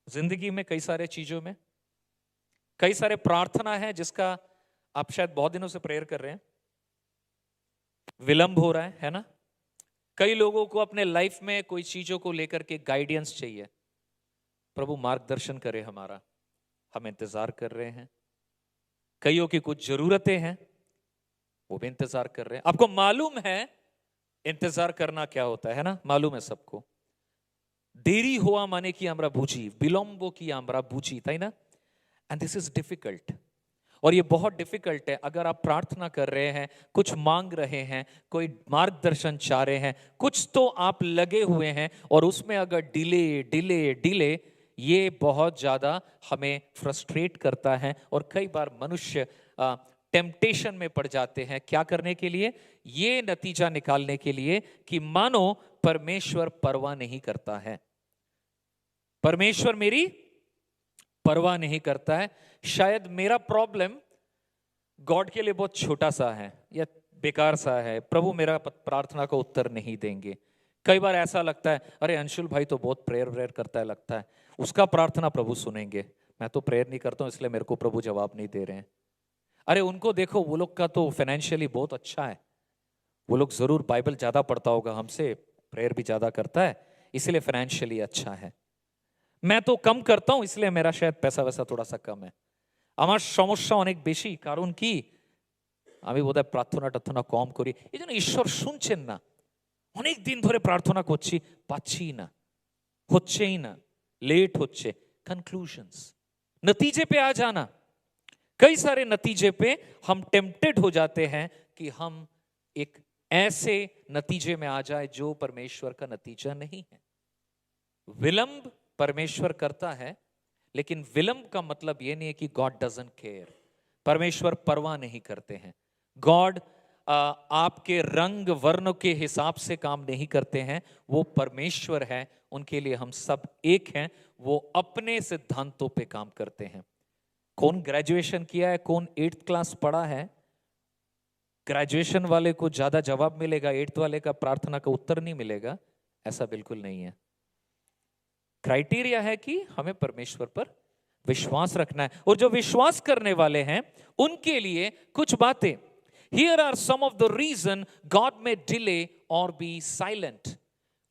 जिंदगी में? कई सारे चीजों में, कई सारे प्रार्थना है जिसका आप शायद बहुत दिनों से प्रेयर कर रहे हैं, विलंब हो रहा है ना? कई लोगों को अपने लाइफ में कोई चीजों को लेकर के गाइडेंस चाहिए, प्रभु मार्गदर्शन करे हमारा, हम इंतजार कर रहे हैं। कईयों की कुछ जरूरतें हैं, वो भी इंतजार कर रहे हैं। आपको मालूम है इंतजार करना क्या होता है ना? मालूम है सबको। देरी हुआ माने कि আমরা বুঝি, বিলম্ব কি আমরা বুঝি, তাই না? एंड दिस इज डिफिकल्ट, और ये बहुत डिफिकल्ट है। अगर आप प्रार्थना कर रहे हैं, कुछ मांग रहे हैं, कोई मार्गदर्शन चाह रहे हैं, कुछ तो आप लगे हुए हैं, और उसमें अगर डिले डिले डिले, ये बहुत ज्यादा हमें फ्रस्ट्रेट करता है। और कई बार मनुष्य टेम्पटेशन में पड़ जाते हैं, क्या करने के लिए? ये नतीजा निकालने के लिए कि मानो परमेश्वर परवाह नहीं करता है, परमेश्वर मेरी परवाह नहीं करता है। शायद मेरा प्रॉब्लम गॉड के लिए बहुत छोटा सा है या बेकार सा है, प्रभु मेरा प्रार्थना का उत्तर नहीं देंगे। कई बार ऐसा लगता है, अरे अंशुल भाई तो बहुत प्रेयर करता है, लगता है उसका प्रार्थना प्रभु सुनेंगे, मैं तो प्रेयर नहीं करता हूं इसलिए मेरे को प्रभु जवाब नहीं दे रहे हैं। अरे उनको देखो, वो लोग का तो फाइनेंशियली बहुत अच्छा है, वो लोग जरूर बाइबल ज्यादा पढ़ता होगा हमसे, प्रेयर भी ज्यादा करता है, इसलिए फाइनेंशियली अच्छा है। मैं तो कम करता हूं इसलिए मेरा शायद पैसा वैसा थोड़ा सा कम है। আমার সমস্যা অনেক বেশি, কারণ কি আমি বোধহয় প্রার্থনা টার্থনা কম করি, এই জন্য ঈশ্বর শুনছেন না। অনেক দিন ধরে প্রার্থনা করছি, পাচ্ছি না, হচ্ছেই না, लेट होच्छे। कंक्लूजन्स, नतीजे पे आ जाना। कई सारे नतीजे पे हम टेम्प्टेड हो जाते हैं कि हम एक ऐसे नतीजे में आ जाए जो परमेश्वर का नतीजा नहीं है। विलंब परमेश्वर करता है, लेकिन विलंब का मतलब यह नहीं है कि गॉड डजंट केयर। परमेश्वर परवाह नहीं करते हैं। गॉड आपके रंग वर्ण के हिसाब से काम नहीं करते हैं, वो परमेश्वर है, उनके लिए हम सब एक हैं, वो अपने सिद्धांतों पे काम करते हैं। कौन ग्रेजुएशन किया है, कौन 8th क्लास पढ़ा है, ग्रेजुएशन वाले को ज्यादा जवाब मिलेगा, 8th वाले का प्रार्थना का उत्तर नहीं मिलेगा, ऐसा बिल्कुल नहीं है। क्राइटेरिया है कि हमें परमेश्वर पर विश्वास रखना है, और जो विश्वास करने वाले हैं उनके लिए कुछ बातें। Here are some of the reason God may delay or be silent.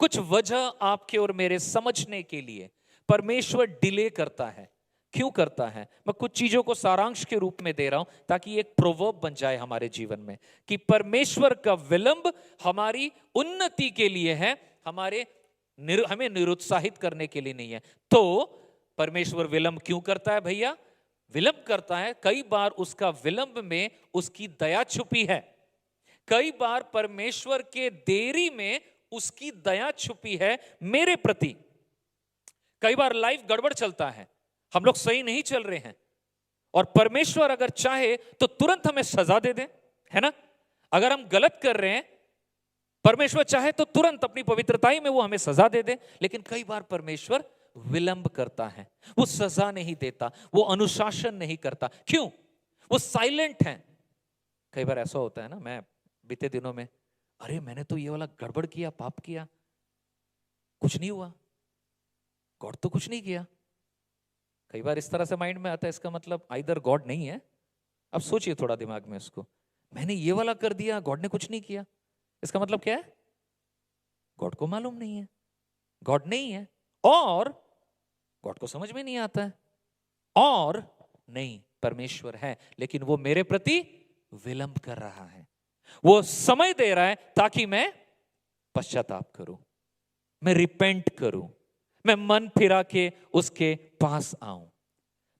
कुछ वजह आपके और मेरे समझने के लिए परमेश्वर डिले करता है। क्यों करता है? मैं कुछ चीजों को सारांश के रूप में दे रहा हूं ताकि एक प्रोवर्ब बन जाए हमारे जीवन में कि परमेश्वर का विलंब हमारी उन्नति के लिए है, हमें निरुत्साहित करने के लिए नहीं है। तो परमेश्वर विलंब क्यों करता है भैया? विलंब करता है, कई बार उसका विलंब में उसकी दया छुपी है। कई बार परमेश्वर के देरी में उसकी दया छुपी है मेरे प्रति। कई बार लाइफ गड़बड़ चलता है, हम लोग सही नहीं चल रहे हैं, और परमेश्वर अगर चाहे तो तुरंत हमें सजा दे दे, है ना? अगर हम गलत कर रहे हैं, परमेश्वर चाहे तो तुरंत अपनी पवित्रताई में वो हमें सजा दे दे। लेकिन कई बार परमेश्वर विलंब करता है, वो सजा नहीं देता, वो अनुशासन नहीं करता। क्यों? वो साइलेंट है। कई बार ऐसा होता है ना, मैं बीते दिनों में, अरे मैंने तो ये वाला गड़बड़ किया, पाप किया, कुछ नहीं हुआ, गॉड तो कुछ नहीं किया। कई बार इस तरह से माइंड में आता है, इसका मतलब आइदर गॉड नहीं है। अब सोचिए थोड़ा दिमाग में उसको, मैंने ये वाला कर दिया, गॉड ने कुछ नहीं किया, इसका मतलब क्या है? गॉड को मालूम नहीं है, गॉड नहीं है, और गॉड को समझ में नहीं आता है, और नहीं, परमेश्वर है लेकिन वो मेरे प्रति विलंब कर रहा है। वो समय दे रहा है ताकि मैं पश्चाताप करूं, मैं रिपेंट करूं, मैं मन फिरा के उसके पास आऊं।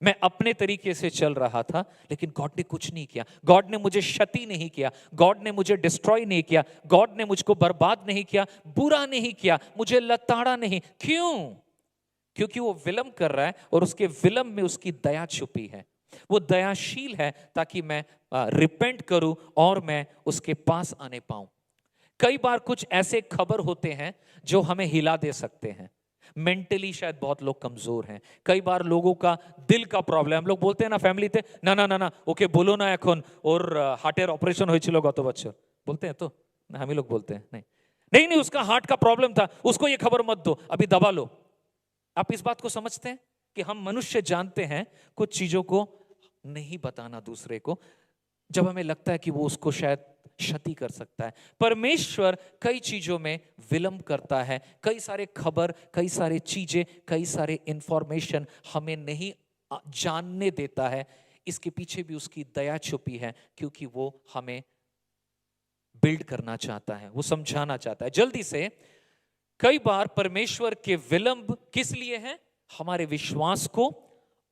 मैं अपने तरीके से चल रहा था, लेकिन गॉड ने कुछ नहीं किया। गॉड ने मुझे क्षति नहीं किया, गॉड ने मुझे डिस्ट्रॉय नहीं किया, गॉड ने मुझको बर्बाद नहीं किया, बुरा नहीं किया, मुझे लताड़ा नहीं। क्यों? क्योंकि वो विलंब कर रहा है, और उसके विलंब में उसकी दया छुपी है। वो दयाशील है ताकि मैं रिपेंट करूं और मैं उसके पास आने पाऊं। कई बार कुछ ऐसे खबर होते हैं जो हमें हिला दे सकते हैं। मेंटली शायद बहुत लोग कमजोर हैं। कई बार लोगों का दिल का प्रॉब्लम, हम लोग बोलते हैं ना फैमिलीते, ना ना ना ना ओके बोलो ना এখন, और हार्टेर ऑपरेशन হয়েছিল গত বছর, बोलते हैं तो ना, हम ही लोग बोलते हैं नहीं नहीं नहीं, उसका हार्ट का प्रॉब्लम था, उसको ये खबर मत दो, अभी दबा लो। आप इस बात को समझते हैं कि हम मनुष्य जानते हैं कुछ चीजों को नहीं बताना दूसरे को, जब हमें लगता है कि वो उसको शायद क्षति कर सकता है। परमेश्वर कई चीजों में विलंब करता है, कई सारे खबर, कई सारे चीजें, कई सारे इंफॉर्मेशन हमें नहीं जानने देता है। इसके पीछे भी उसकी दया छुपी है, क्योंकि वो हमें बिल्ड करना चाहता है, वो समझाना चाहता है जल्दी से। कई बार परमेश्वर के विलंब किस लिए है? हमारे विश्वास को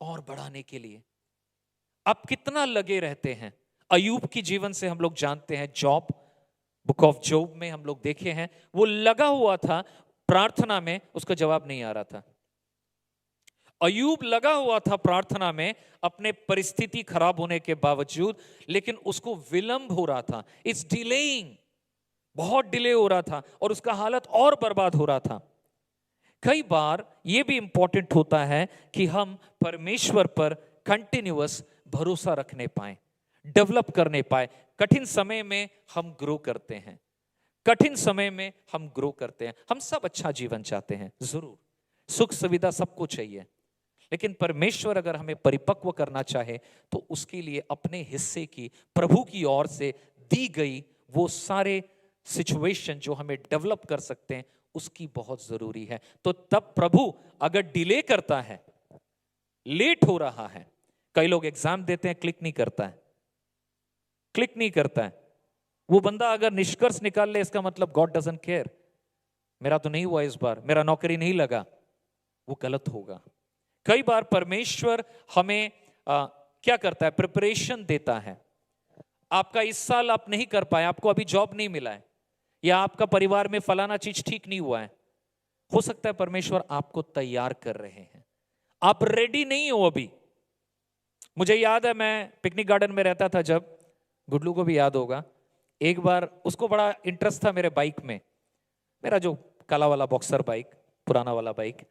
और बढ़ाने के लिए। आप कितना लगे रहते हैं? अयूब की जीवन से हम लोग जानते हैं, जॉब, बुक ऑफ जॉब में हम लोग देखे हैं, वो लगा हुआ था प्रार्थना में, उसका जवाब नहीं आ रहा था। अयूब लगा हुआ था प्रार्थना में अपने परिस्थिति खराब होने के बावजूद, लेकिन उसको विलंब हो रहा था, इट्स डिलेइंग, बहुत डिले हो रहा था, और उसका हालत और बर्बाद हो रहा था। कई बार यह भी इंपॉर्टेंट होता है कि हम परमेश्वर पर कंटिन्यूअस भरोसा रखने पाए, डेवलप करने पाए। कठिन समय में हम ग्रो करते हैं, कठिन समय में हम ग्रो करते हैं। हम सब अच्छा जीवन चाहते हैं, जरूर सुख सुविधा सबको चाहिए, लेकिन परमेश्वर अगर हमें परिपक्व करना चाहे तो उसके लिए अपने हिस्से की प्रभु की ओर से दी गई वो सारे सिचुएशन जो हमें डेवलप कर सकते हैं उसकी बहुत जरूरी है। तो तब प्रभु अगर डिले करता है, लेट हो रहा है, कई लोग एग्जाम देते हैं, क्लिक नहीं करता है, क्लिक नहीं करता है, वो बंदा अगर निष्कर्ष निकाल ले इसका मतलब गॉड डजंट केयर, मेरा तो नहीं हुआ इस बार, मेरा नौकरी नहीं लगा, वो गलत होगा। कई बार परमेश्वर हमें क्या करता है, प्रिपरेशन देता है। आपका इस साल आप नहीं कर पाए, आपको अभी जॉब नहीं मिला है, या आपका परिवार में फलाना चीज ठीक नहीं हुआ है, हो सकता है परमेश्वर आपको तैयार कर रहे हैं, आप रेडी नहीं हो अभी। मुझे याद है मैं पिकनिक गार्डन में रहता था जब, गुडलू को भी याद होगा, एक बार उसको बड़ा इंटरेस्ट था मेरे बाइक में, मेरा जो काला वाला बॉक्सर बाइक, पुराना वाला बाइक।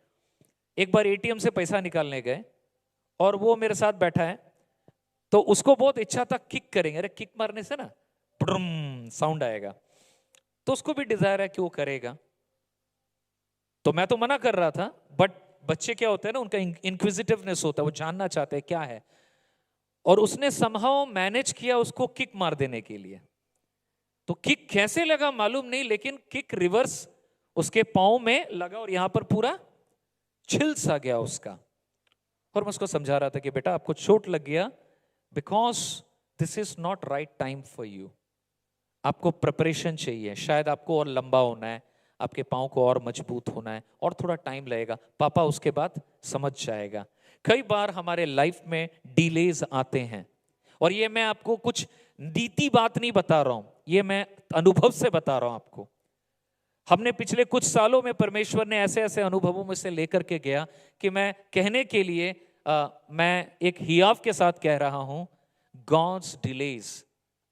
एक बार एटीएम से पैसा निकालने गए और वो मेरे साथ बैठा है, तो उसको बहुत इच्छा था किक करेंगे, अरे किक मारने से ना साउंड आएगा, तो उसको भी डिजायर है कि वो करेगा। तो मैं तो मना कर रहा था, बट बच्चे क्या होते हैं ना, उनका इंक्विजिटिवनेस होता है, वो जानना चाहते हैं क्या है, और उसने समहाउ मैनेज किया उसको किक मार देने के लिए। तो किक कैसे लगा मालूम नहीं, लेकिन किक रिवर्स उसके पांव में लगा और यहां पर पूरा छिल सा गया उसका। और मैं उसको समझा रहा था कि बेटा आपको चोट लग गया because this is not right time for you, आपको प्रिपरेशन चाहिए, शायद आपको और लंबा होना है, आपके पाँव को और मजबूत होना है, और थोड़ा टाइम लगेगा, पापा उसके बाद समझ जाएगा। कई बार हमारे लाइफ में डिलेज आते हैं, और ये मैं आपको कुछ नीति बात नहीं बता रहा हूं, ये मैं अनुभव से बता रहा हूं आपको। हमने पिछले कुछ सालों में परमेश्वर ने ऐसे ऐसे अनुभवों में से लेकर के गया कि मैं कहने के लिए मैं एक हियाव के साथ कह रहा हूं, God's delays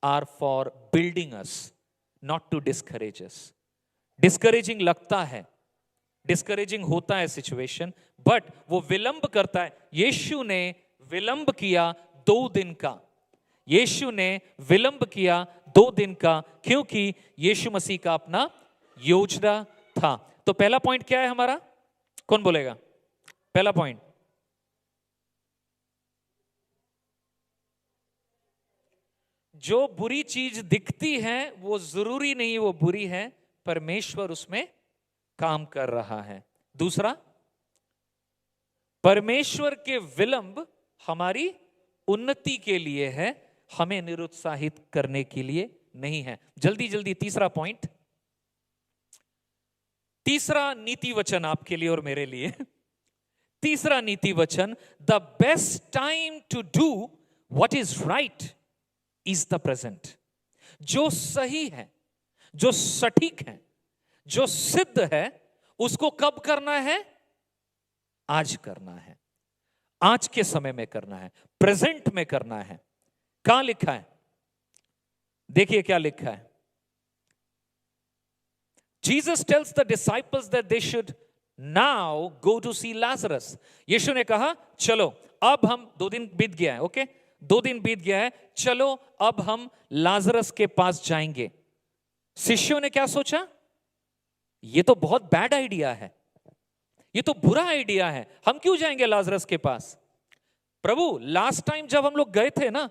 are for building us, not to discourage us. Discouraging लगता है, डिस्करेजिंग होता है सिचुएशन, बट वो विलंब करता है। यीशु ने विलंब किया 2 दिन का, यीशु ने विलंब किया 2 दिन का, क्योंकि यीशु मसीह का अपना योजना था। तो पहला पॉइंट क्या है हमारा, कौन बोलेगा? पहला पॉइंट, जो बुरी चीज दिखती है वो जरूरी नहीं वो बुरी है, परमेश्वर उसमें काम कर रहा है। दूसरा, परमेश्वर के विलंब हमारी उन्नति के लिए है, हमें निरुत्साहित करने के लिए नहीं है। जल्दी जल्दी तीसरा पॉइंट, तीसरा नीति वचन आपके लिए और मेरे लिए। तीसरा नीति वचन, the best time to do what is right is the present. जो सही है, जो सटीक है, जो सिद्ध है, उसको कब करना है? आज करना है, आज के समय में करना है, प्रेजेंट में करना है। कहां लिखा है? देखिए क्या लिखा है। Jesus tells the disciples that they should now go to see Lazarus. यीशु ने कहा चलो अब हम, 2 दिन बीत गया है, ओके, 2 दिन बीत गया है, चलो अब हम लाजरस के पास जाएंगे। शिष्यों ने क्या सोचा? ये तो बहुत बैड आइडिया है, ये तो बुरा आइडिया है, हम क्यों जाएंगे लाजरस के पास? प्रभु लास्ट टाइम जब हम लोग गए थे ना,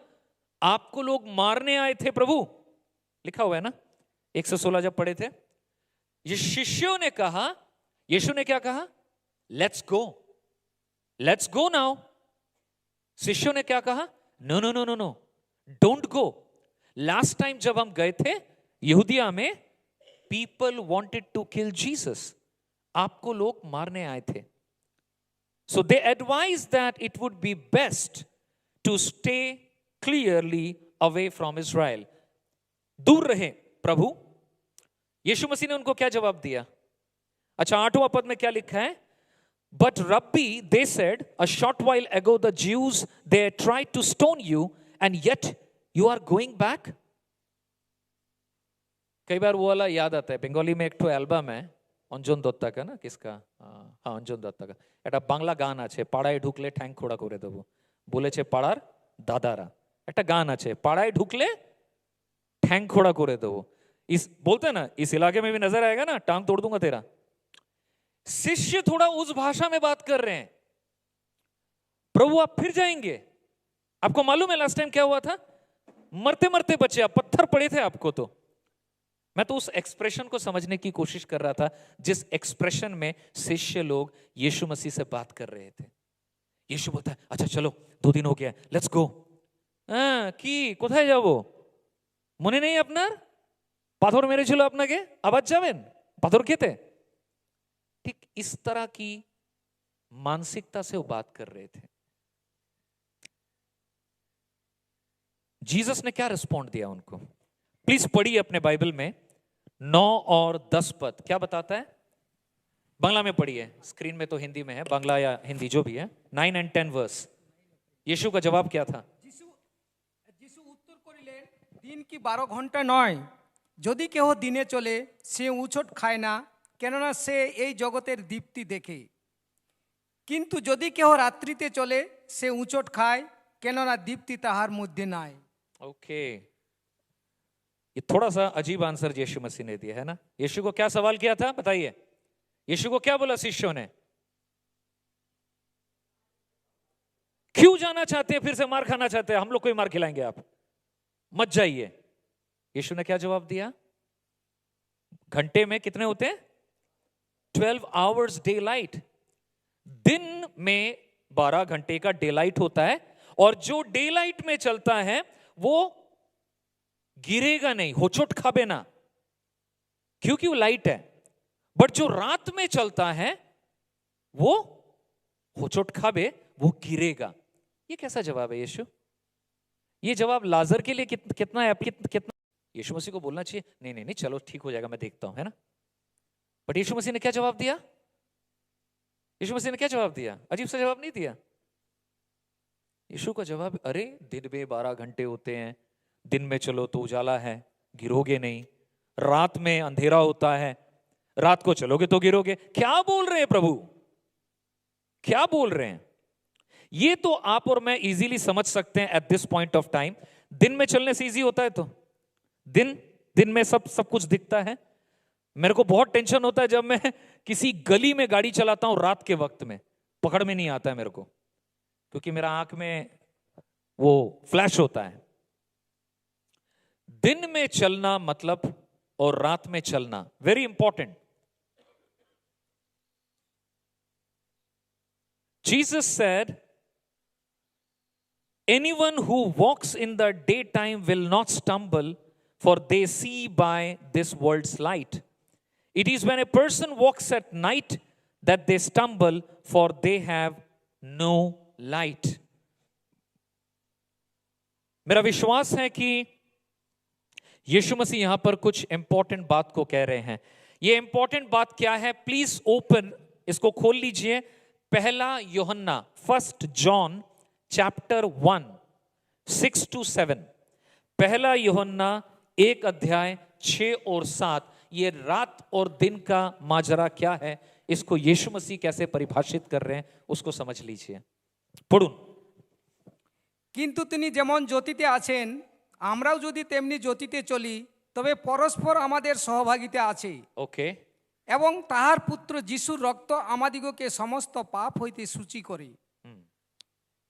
आपको लोग मारने आए थे प्रभु, लिखा हुआ है ना 116 जब पढ़े थे। ये शिष्यों ने कहा, यीशु ने क्या कहा? Let's go now. शिष्यों ने क्या कहा? No no no no no, don't go. Last time जब हम गए थे यहूदिया में, people wanted to kill Jesus, आपको लोग मारने आए थे। So they advise that it would be best to stay clearly away from Israel. दूर रहे प्रभु। यीशु मसीह ने उनको क्या जवाब दिया? अच्छा, 8वां पद में क्या लिखा है? But rabbi they said, a short while ago the Jews they tried to stone you and yet you are going back. कई बार वो वाला याद आता है, बंगाली में एक तो एल्बम है अंजन दत्ता का ना, किसका? हाँ अंजन दत्ता का। এটা বাংলা গান আছে, পাড়ায় ঢুকলে ঠ্যাং খোড়া করে দেবো, বলেছে পাড়ার দাদারা। একটা গান আছে, পাড়ায় ঢুকলে ঠ্যাং খোড়া করে দেবো। इस बोलते हैं ना, इस इलाके में भी नजर आएगा ना, टांग तोड़ दूंगा तेरा। शिष्य थोड़ा उस भाषा में बात कर रहे हैं। प्रभु आप फिर जाएंगे? आपको मालूम है लास्ट टाइम क्या हुआ था? मरते मरते बचे आप, पत्थर पड़े थे आपको। तो मैं तो उस एक्सप्रेशन को समझने की कोशिश कर रहा था जिस एक्सप्रेशन में शिष्य लोग यीशु मसीह से बात कर रहे थे। यीशु बोलता है अच्छा चलो 2 दिन हो गया, लेट्स गो। কি কোথায় যাব? মনে নেই আপনার? পাথর মেরেছিল আপনাকে, আবার যাবেন পাথর খেতে? ठीक इस तरह की मानसिकता से वो बात कर रहे थे। जीसस ने क्या रिस्पॉन्ड दिया उनको? प्लीज पढ़िए अपने बाइबल में 9 और 10 पद क्या बताता है। बांग्ला में पढ़िए, स्क्रीन में तो हिंदी में है, बांग्ला या हिंदी जो भी है। 9 and 10 वर्स। यीशु का जवाब क्या था? যিশু উত্তর করিলেন, দিন কি 12 ঘন্টা নয়? যদি কেহ দিনে চলে সে উছট খায় না, কেননা সে এই জগতের দীপ্তি দেখে। কিন্তু যদি কেহ রাত্রিতে চলে সে উছট খায়, কেননা দীপ্তি তাহার মধ্যে নাই। ओके, ये थोड़ा सा अजीब आंसर यीशु मसीह ने दिया है ना। यीशु को क्या सवाल किया था बताइए? यीशु को क्या बोला शिष्यों ने? क्यों जाना चाहते हैं, फिर से मार खाना चाहते हैं? हम लोग को ही मार खिलाएंगे, आप मत जाइए। यीशु ने क्या जवाब दिया? घंटे में कितने होते हैं? 12 आवर्स डे लाइट। दिन में 12 घंटे का डे लाइट होता है, और जो डे लाइट में चलता है वो गिरेगा नहीं, होचोट खाबे ना, क्योंकि वो लाइट है। बट जो रात में चलता है वो होचोट खाबे, वो गिरेगा। ये कैसा जवाब है यीशु? ये जवाब लाजर के लिए कितना है? कितना यीशु मसीह को बोलना चाहिए नहीं नहीं नहीं चलो ठीक हो जाएगा, मैं देखता हूं, है ना। बट यीशु मसीह ने क्या जवाब दिया? यीशु मसीह ने क्या जवाब दिया? अजीब सा जवाब नहीं दिया। यीशु का जवाब, अरे दिन में 12 घंटे होते हैं, दिन में चलो तो उजाला है, गिरोगे नहीं। रात में अंधेरा होता है, रात को चलोगे तो गिरोगे। क्या बोल रहे हैं प्रभु? क्या बोल रहे हैं? ये तो आप और मैं इजीली समझ सकते हैं at this point of time. दिन में चलने से इजी होता है, तो दिन में सब कुछ दिखता है। मेरे को बहुत टेंशन होता है जब मैं किसी गली में गाड़ी चलाता हूं रात के वक्त में, पकड़ में नहीं आता है मेरे को, क्योंकि मेरा आंख में वो फ्लैश होता है। दिन में चलना मतलब और रात में चलना very important. Jesus said, anyone who walks in the daytime will not stumble, for they see by this world's light. It is when a person walks at night that they stumble, for they have no light. मेरा विश्वास है कि यीशु मसीह यहां पर कुछ इंपॉर्टेंट बात को कह रहे हैं। ये इंपॉर्टेंट बात क्या है? प्लीज ओपन, इसको खोल लीजिए। पहला यूहन्ना, 1 जॉन चैप्टर 1 6 to 7। पहला यूहन्ना 1 अध्याय 6 और 7। ये रात और दिन का माजरा क्या है, इसको यीशु मसीह कैसे परिभाषित कर रहे हैं, उसको समझ लीजिए। पढ़ून। কিন্তু তিনি যেমন জ্যোতিতে আছেন, আমরাও যদি তেমনি জ্যোতিতে চলি, তবে পরস্পর আমাদের সহভাগিতা আছে। ओके, এবং তাহার পুত্র যিশুর রক্ত আমাদিগকে সমস্ত পাপ হইতে সূচি করে।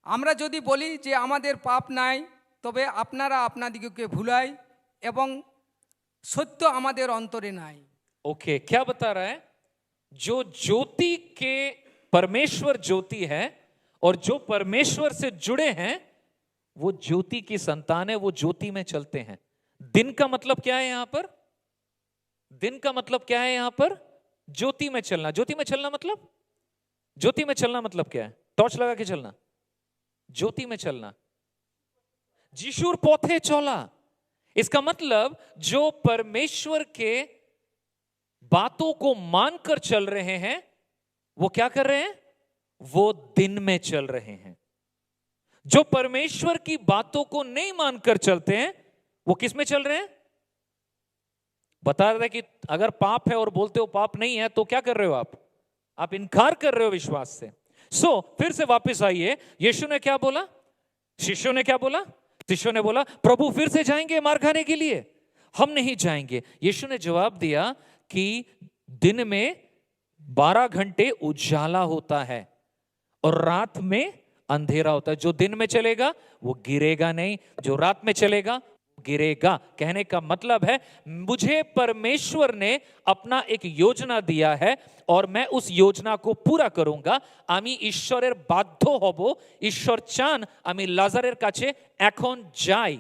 আমরা যদি বলি যে আমাদের পাপ নাই, তবে আপনারা আপনাদিগকে ভুলাই এবং সত্য আমাদের অন্তরে নাই। ओके, क्या बता रहा है? जो ज्योति के परमेश्वर ज्योति है, और जो परमेश्वर से जुड़े हैं वो ज्योति की संतान है, वो ज्योति में चलते हैं। दिन का मतलब क्या है यहां पर? दिन का मतलब क्या है यहां पर? ज्योति में चलना। ज्योति में चलना मतलब, ज्योति में चलना मतलब क्या है? टॉर्च लगा के चलना, ज्योति में चलना। जिशुर पोथे चौला, इसका मतलब जो परमेश्वर के बातों को मानकर चल रहे हैं वो क्या कर रहे हैं? वो दिन में चल रहे हैं। जो परमेश्वर की बातों को नहीं मानकर चलते हैं वो किस में चल रहे हैं? बता रहे कि अगर पाप है और बोलते हो पाप नहीं है, तो क्या कर रहे हो आप इनकार कर रहे हो विश्वास से। फिर से वापस आइए। यीशु ने क्या बोला? शिष्यों ने क्या बोला? शिष्यों ने बोला प्रभु फिर से जाएंगे मार खाने के लिए? हम नहीं जाएंगे। यीशु ने जवाब दिया कि दिन में 12 घंटे उजाला होता है और रात में अंधेरा होता है। जो दिन में चलेगा वो गिरेगा नहीं, जो रात में चलेगा गिरेगा। कहने का मतलब है मुझे परमेश्वर ने अपना एक योजना दिया है और मैं उस योजना को पूरा करूंगा। আমি ঈশ্বরের বাধ্য হব, ঈশ্বর চান আমি লাজারের কাছে এখন যাই,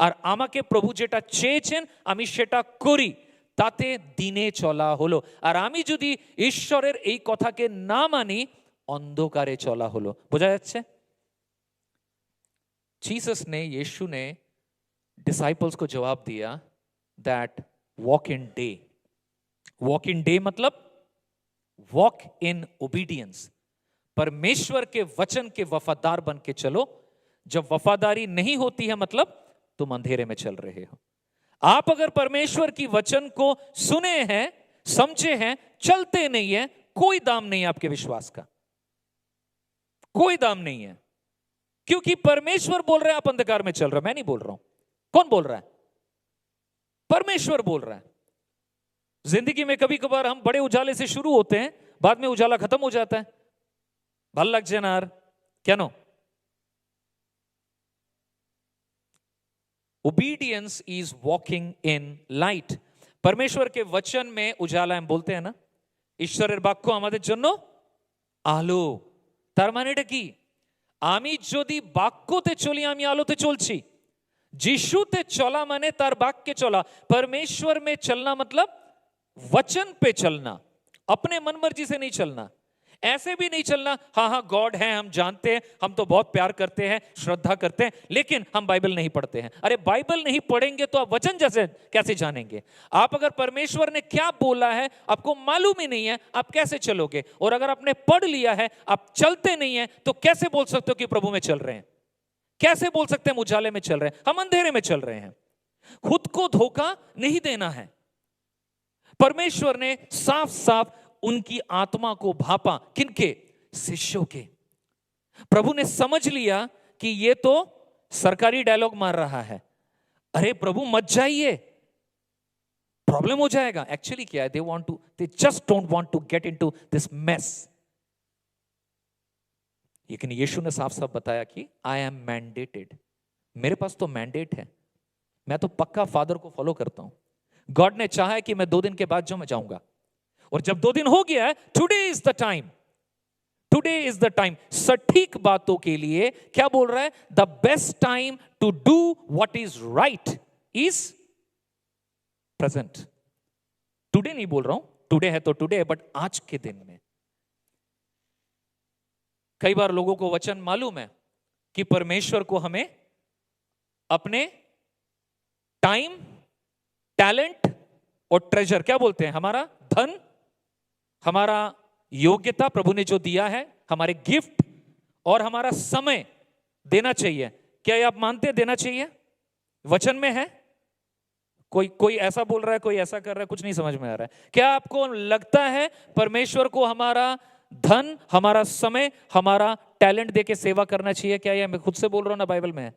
আর আমাকে প্রভু যেটা চেয়েছেন আমি সেটা করি, তাতে দিনে চলা হলো। আর আমি যদি ঈশ্বরের এই কথাকে না মানি অন্ধকারে চলা হলো। বোঝা যাচ্ছে? जीसस ने, यीशु ने डिसाइपल्स को जवाब दिया that walk in day. Walk in day मतलब वॉक इन ओबीडियंस। परमेश्वर के वचन के वफादार बन के चलो। जब वफादारी नहीं होती है मतलब तुम अंधेरे में चल रहे हो। आप अगर परमेश्वर की वचन को सुने हैं, समझे हैं, चलते नहीं है, कोई दाम नहीं है आपके विश्वास का, कोई दाम नहीं है। क्योंकि परमेश्वर बोल रहे हैं आप अंधकार में चल रहे हो, मैं नहीं बोल रहा हूं। कौन बोल रहा है? परमेश्वर बोल रहा है। जिंदगी में कभी कभार हम बड़े उजाले से शुरू होते हैं, बाद में उजाला खत्म हो जाता है। ভাল লাগছে না আর, কেন? Obedience is walking in light. परमेश्वर के वचन में उजाला हम बोलते हैं ना, ঈশ্বরের বাক্য আমাদের জন্য আলো। তার মানে এটা কি? আমি যদি বাক্যতে চলি আমি আলোতে চলছি। যিশুতে চলা মানে তার বাক্যে চলা। परमेश्वर में चलना मतलब वचन पे चलना, अपने मन मर्जी से नहीं चलना। ऐसे भी नहीं चलना हाँ हाँ गॉड है, हम जानते हैं, हम तो बहुत प्यार करते हैं, श्रद्धा करते हैं, लेकिन हम बाइबल नहीं पढ़ते हैं। अरे बाइबल नहीं पढ़ेंगे तो आप वचन जैसे कैसे जानेंगे? आप अगर परमेश्वर ने क्या बोला है आपको मालूम ही नहीं है, आप कैसे चलोगे? और अगर आपने पढ़ लिया है आप चलते नहीं है तो कैसे बोल सकते हो कि प्रभु में चल रहे हैं? कैसे बोल सकते हैं उजाले में चल रहे हैं? हम अंधेरे में चल रहे हैं। खुद को धोखा नहीं देना है। परमेश्वर ने साफ साफ उनकी आत्मा को भापा। किनके? शिष्यों के। प्रभु ने समझ लिया कि ये तो सरकारी डायलॉग मार रहा है, अरे प्रभु मत जाइए, प्रॉब्लम हो जाएगा। एक्चुअली क्या है, they just don't want to get into this mess. लेकिन यीशु ने साफ साफ बताया कि आई एम मैंडेटेड, मेरे पास तो मैंडेट है, मैं तो पक्का फादर को फॉलो करता हूं। गॉड ने चाहा है कि मैं 2 दिन के बाद जो मैं जाऊंगा, और जब 2 दिन हो गया है, today is the time, today is the time. सटीक बातों के लिए क्या बोल रहा है? The best time to do what is right is present. Today नहीं बोल रहा हूं, टुडे है तो टुडे, बट आज के दिन में। कई बार लोगों को वचन मालूम है कि परमेश्वर को हमें अपने टाइम, टैलेंट और ट्रेजर, क्या बोलते हैं, हमारा धन, हमारा योग्यता प्रभु ने जो दिया है, हमारे गिफ्ट और हमारा समय देना चाहिए। क्या ये आप मानते हैं देना चाहिए? वचन में है। कोई ऐसा बोल रहा है, कोई ऐसा कर रहा है, कुछ नहीं समझ में आ रहा है। क्या आपको लगता है परमेश्वर को हमारा धन, हमारा समय, हमारा टैलेंट देके सेवा करना चाहिए? क्या ये मैं खुद से बोल रहा हूं ना, बाइबल में है?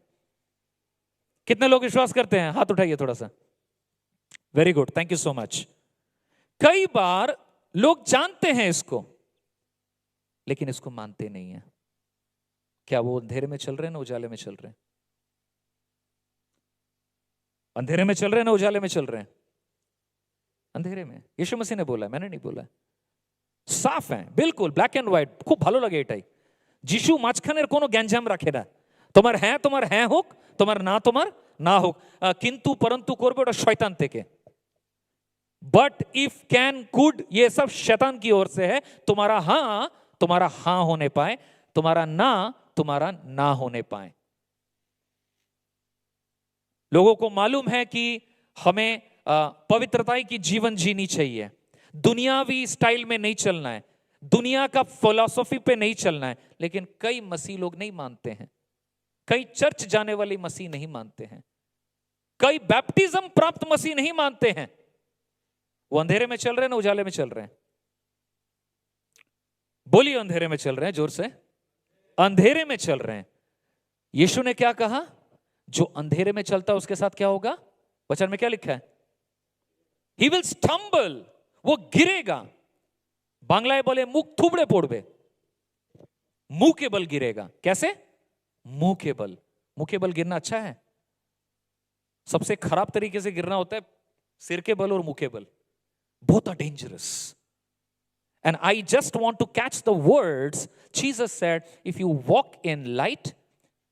कितने लोग विश्वास करते हैं? हाथ उठाइए थोड़ा सा। Very good, thank you so much. कई बार लोग जानते हैं इसको लेकिन इसको मानते नहीं है। क्या वो अंधेरे में चल रहे हैं ना उजाले में चल रहे हैं? अंधेरे में चल रहे हैं ना उजाले में चल रहे हैं? अंधेरे में। यीशु मसीह ने बोला, मैंने नहीं बोला। साफ है बिल्कुल, ब्लैक एंड व्हाइट। खूब ভালো লাগে এটাই। যিশু মাঝখানের কোনো গ্যাঞ্জাম রাখে না। তোমার হ্যাঁ হোক, তোমার না হোক, কিন্তু परंतु করবে ওটা শয়তান থেকে। बट इफ कैन कुड, ये सब शैतान की ओर से है। तुम्हारा हाँ होने पाए, तुम्हारा ना होने पाए। लोगों को मालूम है कि हमें पवित्रता की जीवन जीनी चाहिए, दुनियावी स्टाइल में नहीं चलना है, दुनिया का फिलॉसफी पे नहीं चलना है। लेकिन कई मसीह लोग नहीं मानते हैं, कई चर्च जाने वाले मसीह नहीं मानते हैं, कई बैप्टिज्म प्राप्त मसीह नहीं मानते हैं। वो अंधेरे में चल रहे हैं ना उजाले में चल रहे हैं? बोलिए, अंधेरे में चल रहे हैं, जोर से। अंधेरे में चल रहे हैं। यीशु ने क्या कहा? जो अंधेरे में चलता है उसके साथ क्या होगा? वचन में क्या लिखा है? ही विल स्टम्बल, वो गिरेगा। बांग्लाয় बोले मुख थुबड़े पड़बे। मुंह के बल गिरेगा। कैसे? मुंह के बल। मुंह के बल गिरना अच्छा है? सबसे खराब तरीके से गिरना होता है सिर के बल और मुंह के बल। Both are dangerous. And I just want to catch the words. Jesus said, if you walk in light,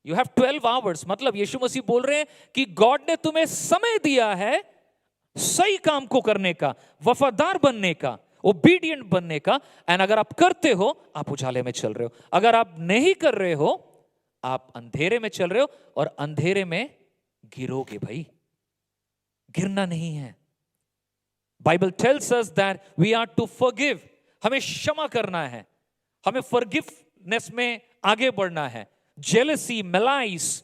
you have 12 hours. मतलब यीशु मसीह बोल रहे हैं कि गॉड ने तुम्हें समय दिया है सही काम को करने का, वफादार बनने का, ओबीडिएंट बनने का। एंड अगर आप करते हो, आप उजाले में चल रहे हो। अगर आप नहीं कर रहे हो, आप अंधेरे में चल रहे हो, और अंधेरे में गिरोगे भाई। गिरना नहीं है। Bible tells us that we are to forgive. हमें क्षमा करना है, हमें फॉरगिवनेस में आगे बढ़ना है। जेलसी, मलाइस,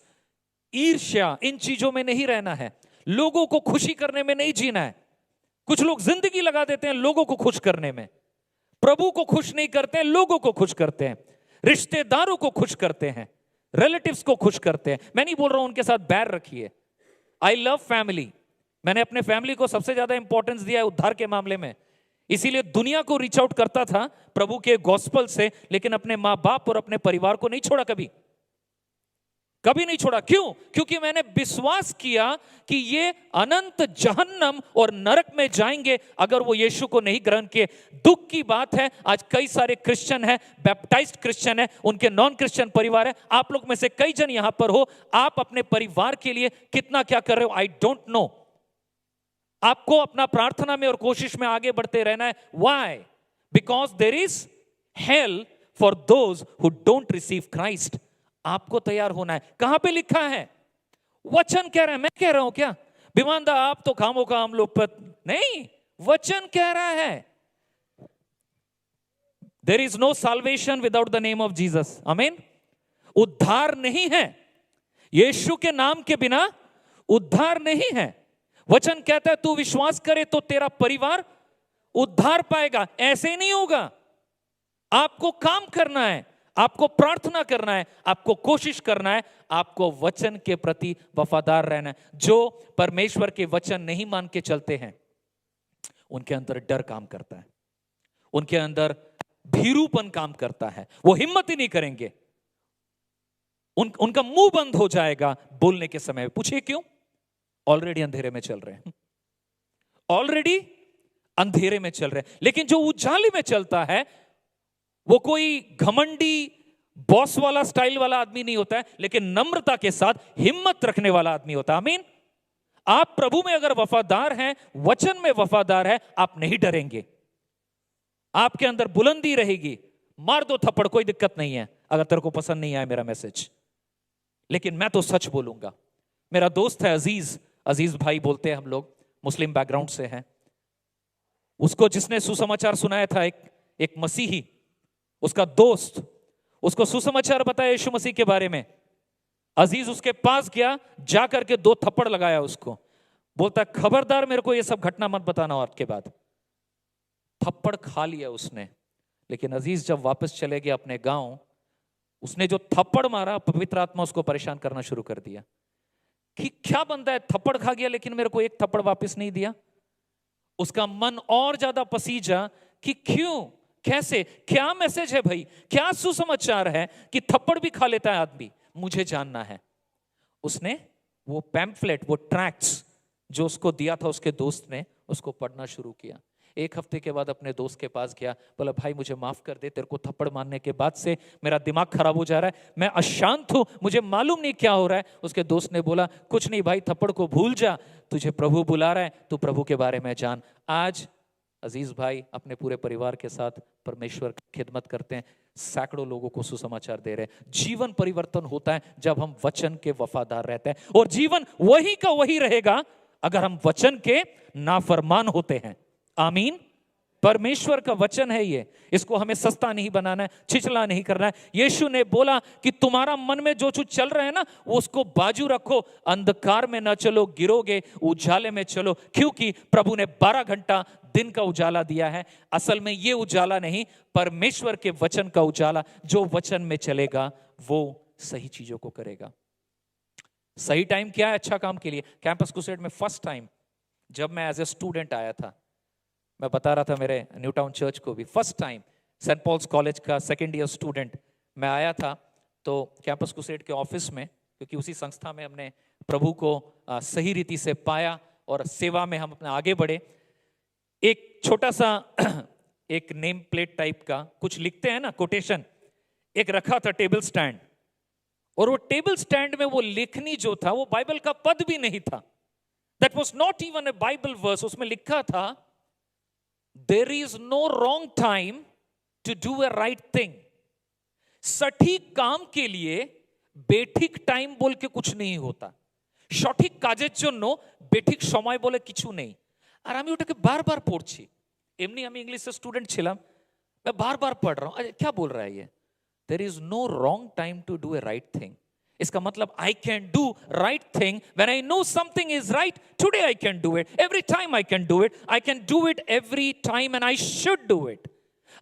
ईर्ष्या, इन चीजों में नहीं रहना है। लोगों को खुशी करने में नहीं जीना है। कुछ लोग जिंदगी लगा देते हैं लोगों को खुश करने में। प्रभु को खुश नहीं करते हैं, लोगों को खुश करते हैं, रिश्तेदारों को खुश करते हैं, रिलेटिव्स को खुश करते हैं। मैं नहीं बोल रहा हूं उनके साथ बैर रखिए। I love family. मैंने अपने फैमिली को सबसे ज्यादा इंपॉर्टेंस दिया है उद्धार के मामले में। इसीलिए दुनिया को रीच आउट करता था प्रभु के गॉस्पल से, लेकिन अपने मां बाप और अपने परिवार को नहीं छोड़ा। कभी कभी नहीं छोड़ा। क्यों? क्योंकि मैंने विश्वास किया कि ये अनंत जहन्नम और नरक में जाएंगे अगर वो यीशु को नहीं ग्रहण किए। दुख की बात है, आज कई सारे क्रिश्चियन हैं, बैप्टाइज्ड क्रिश्चियन हैं, उनके नॉन क्रिश्चियन परिवार है। आप लोग में से कई जन यहां पर हो, आप अपने परिवार के लिए कितना क्या कर रहे हो आई डोंट नो। आपको अपना प्रार्थना में और कोशिश में आगे बढ़ते रहना है। Why? Because there is hell for those who don't receive Christ. आपको तैयार होना है। कहां पे लिखा है? वचन कह रहा है, मैं कह रहा हूं क्या? विमानदा आप तो खामो का हम लोग पर नहीं, वचन कह रहा है। There is no salvation without the name of Jesus. आमीन। उद्धार नहीं है, यीशु के नाम के बिना उद्धार नहीं है। वचन कहता है तू विश्वास करे तो तेरा परिवार उद्धार पाएगा। ऐसे ही नहीं होगा। आपको काम करना है, आपको प्रार्थना करना है, आपको कोशिश करना है, आपको वचन के प्रति वफादार रहना है। जो परमेश्वर के वचन नहीं मान के चलते हैं उनके अंदर डर काम करता है, उनके अंदर भीरूपन काम करता है। वो हिम्मत ही नहीं करेंगे, उनका मुंह बंद हो जाएगा बोलने के समय। पूछिए क्यों? ऑलरेडी अंधेरे में चल रहे हैं, ऑलरेडी अंधेरे में चल रहे हैं। लेकिन जो उजाले में चलता है वो कोई घमंडी बॉस वाला स्टाइल वाला आदमी नहीं होता है, लेकिन नम्रता के साथ हिम्मत रखने वाला आदमी होता है। आमीन। आप प्रभु में अगर वफादार हैं, वचन में वफादार है, आप नहीं डरेंगे। आपके अंदर बुलंदी रहेगी। मार दो थप्पड़, कोई दिक्कत नहीं है अगर तेरे को पसंद नहीं आया मेरा मैसेज। लेकिन मैं तो सच बोलूंगा। मेरा दोस्त है अजीज, अजीज भाई बोलते हैं हम लोग, मुस्लिम बैकग्राउंड से हैं। उसको जिसने सुसमाचार सुनाया था, एक मसीही, उसका दोस्त उसको सुसमाचार बताया यीशु मसीह के बारे में। अजीज उसके पास गया, जाकर के 2 थप्पड़ लगाया उसको। बोलता खबरदार मेरे को ये सब घटना मत बताना। और के बाद थप्पड़ खा लिया उसने। लेकिन अजीज जब वापस चले गया अपने गांव, उसने जो थप्पड़ मारा, पवित्र आत्मा उसको परेशान करना शुरू कर दिया कि क्या बंदा है, थप्पड़ खा गया लेकिन मेरे को एक थप्पड़ वापस नहीं दिया। उसका मन और ज्यादा पसीजा कि क्यों, कैसे, क्या मैसेज है भाई, क्या सुसमाचार है कि थप्पड़ भी खा लेता है आदमी, मुझे जानना है। उसने वो पैम्फलेट, वो ट्रैक्ट्स जो उसको दिया था उसके दोस्त ने, उसको पढ़ना शुरू किया। 1 हफ्ते के बाद अपने दोस्त के पास गया, बोला भाई मुझे माफ कर दे, तेरे को थप्पड़ मारने के बाद से मेरा दिमाग खराब हो जा रहा है, मैं अशांत हूं, मुझे मालूम नहीं क्या हो रहा है। उसके दोस्त ने बोला कुछ नहीं भाई, थप्पड़ को भूल जा, तुझे प्रभु बुला रहा है, तू प्रभु के बारे में जान। आज अजीज भाई अपने पूरे परिवार के साथ परमेश्वर की खिदमत करते हैं, सैकड़ों लोगों को सुसमाचार दे रहे हैं। जीवन परिवर्तन होता है जब हम वचन के वफादार रहते हैं, और जीवन वही का वही रहेगा अगर हम वचन के नाफरमान होते हैं। आमीन। परमेश्वर का वचन है ये, इसको हमें सस्ता नहीं बनाना है, छिछला नहीं करना है। यीशु ने बोला कि तुम्हारा मन में जो कुछ चल रहा है ना, वो उसको बाजू रखो, अंधकार में ना चलो, गिरोगे, उजाले में चलो। क्योंकि प्रभु ने 12 घंटा दिन का उजाला दिया है। असल में ये उजाला नहीं, परमेश्वर के वचन का उजाला। जो वचन में चलेगा वो सही चीजों को करेगा। सही टाइम क्या है अच्छा काम के लिए? कैंपस क्रूसेड में फर्स्ट टाइम जब मैं एज ए स्टूडेंट आया था, मैं बता रहा था मेरे न्यू टाउन चर्च को भी, first time Saint Paul's College का 2nd ईयर स्टूडेंट मैं आया था तो कैंपस क्रूसेड के ऑफिस में, क्योंकि उसी संस्था में हमने प्रभु को सही रीति से पाया और सेवा में हम अपने आगे बढ़े। एक छोटा सा एक नेम प्लेट टाइप का कुछ लिखते हैं ना, कोटेशन, एक रखा था टेबल स्टैंड, और वो टेबल स्टैंड में वो लेखनी जो था वो बाइबल का पद भी नहीं था। That was not even a Bible verse. उसमें लिखा था, there is no wrong time to do a right thing. सटीक काम के लिए बेठिक टाइम बोल के कुछ नहीं होता। সঠিক কাজের জন্য বেঠিক সময় বলে কিছু নেই। আর আমি ওটাকে বারবার পড়ছি। এমনি আমি ইংলিশের স্টুডেंट ছিলাম, मैं बार-बार पढ़ रहा हूं, अरे क्या बोल रहा है ये? There is no wrong time to do a right thing. इसका मतलब I can do right thing when I know something is right. Today I can do it. Every time I can do it. I can do it every time and I should do it.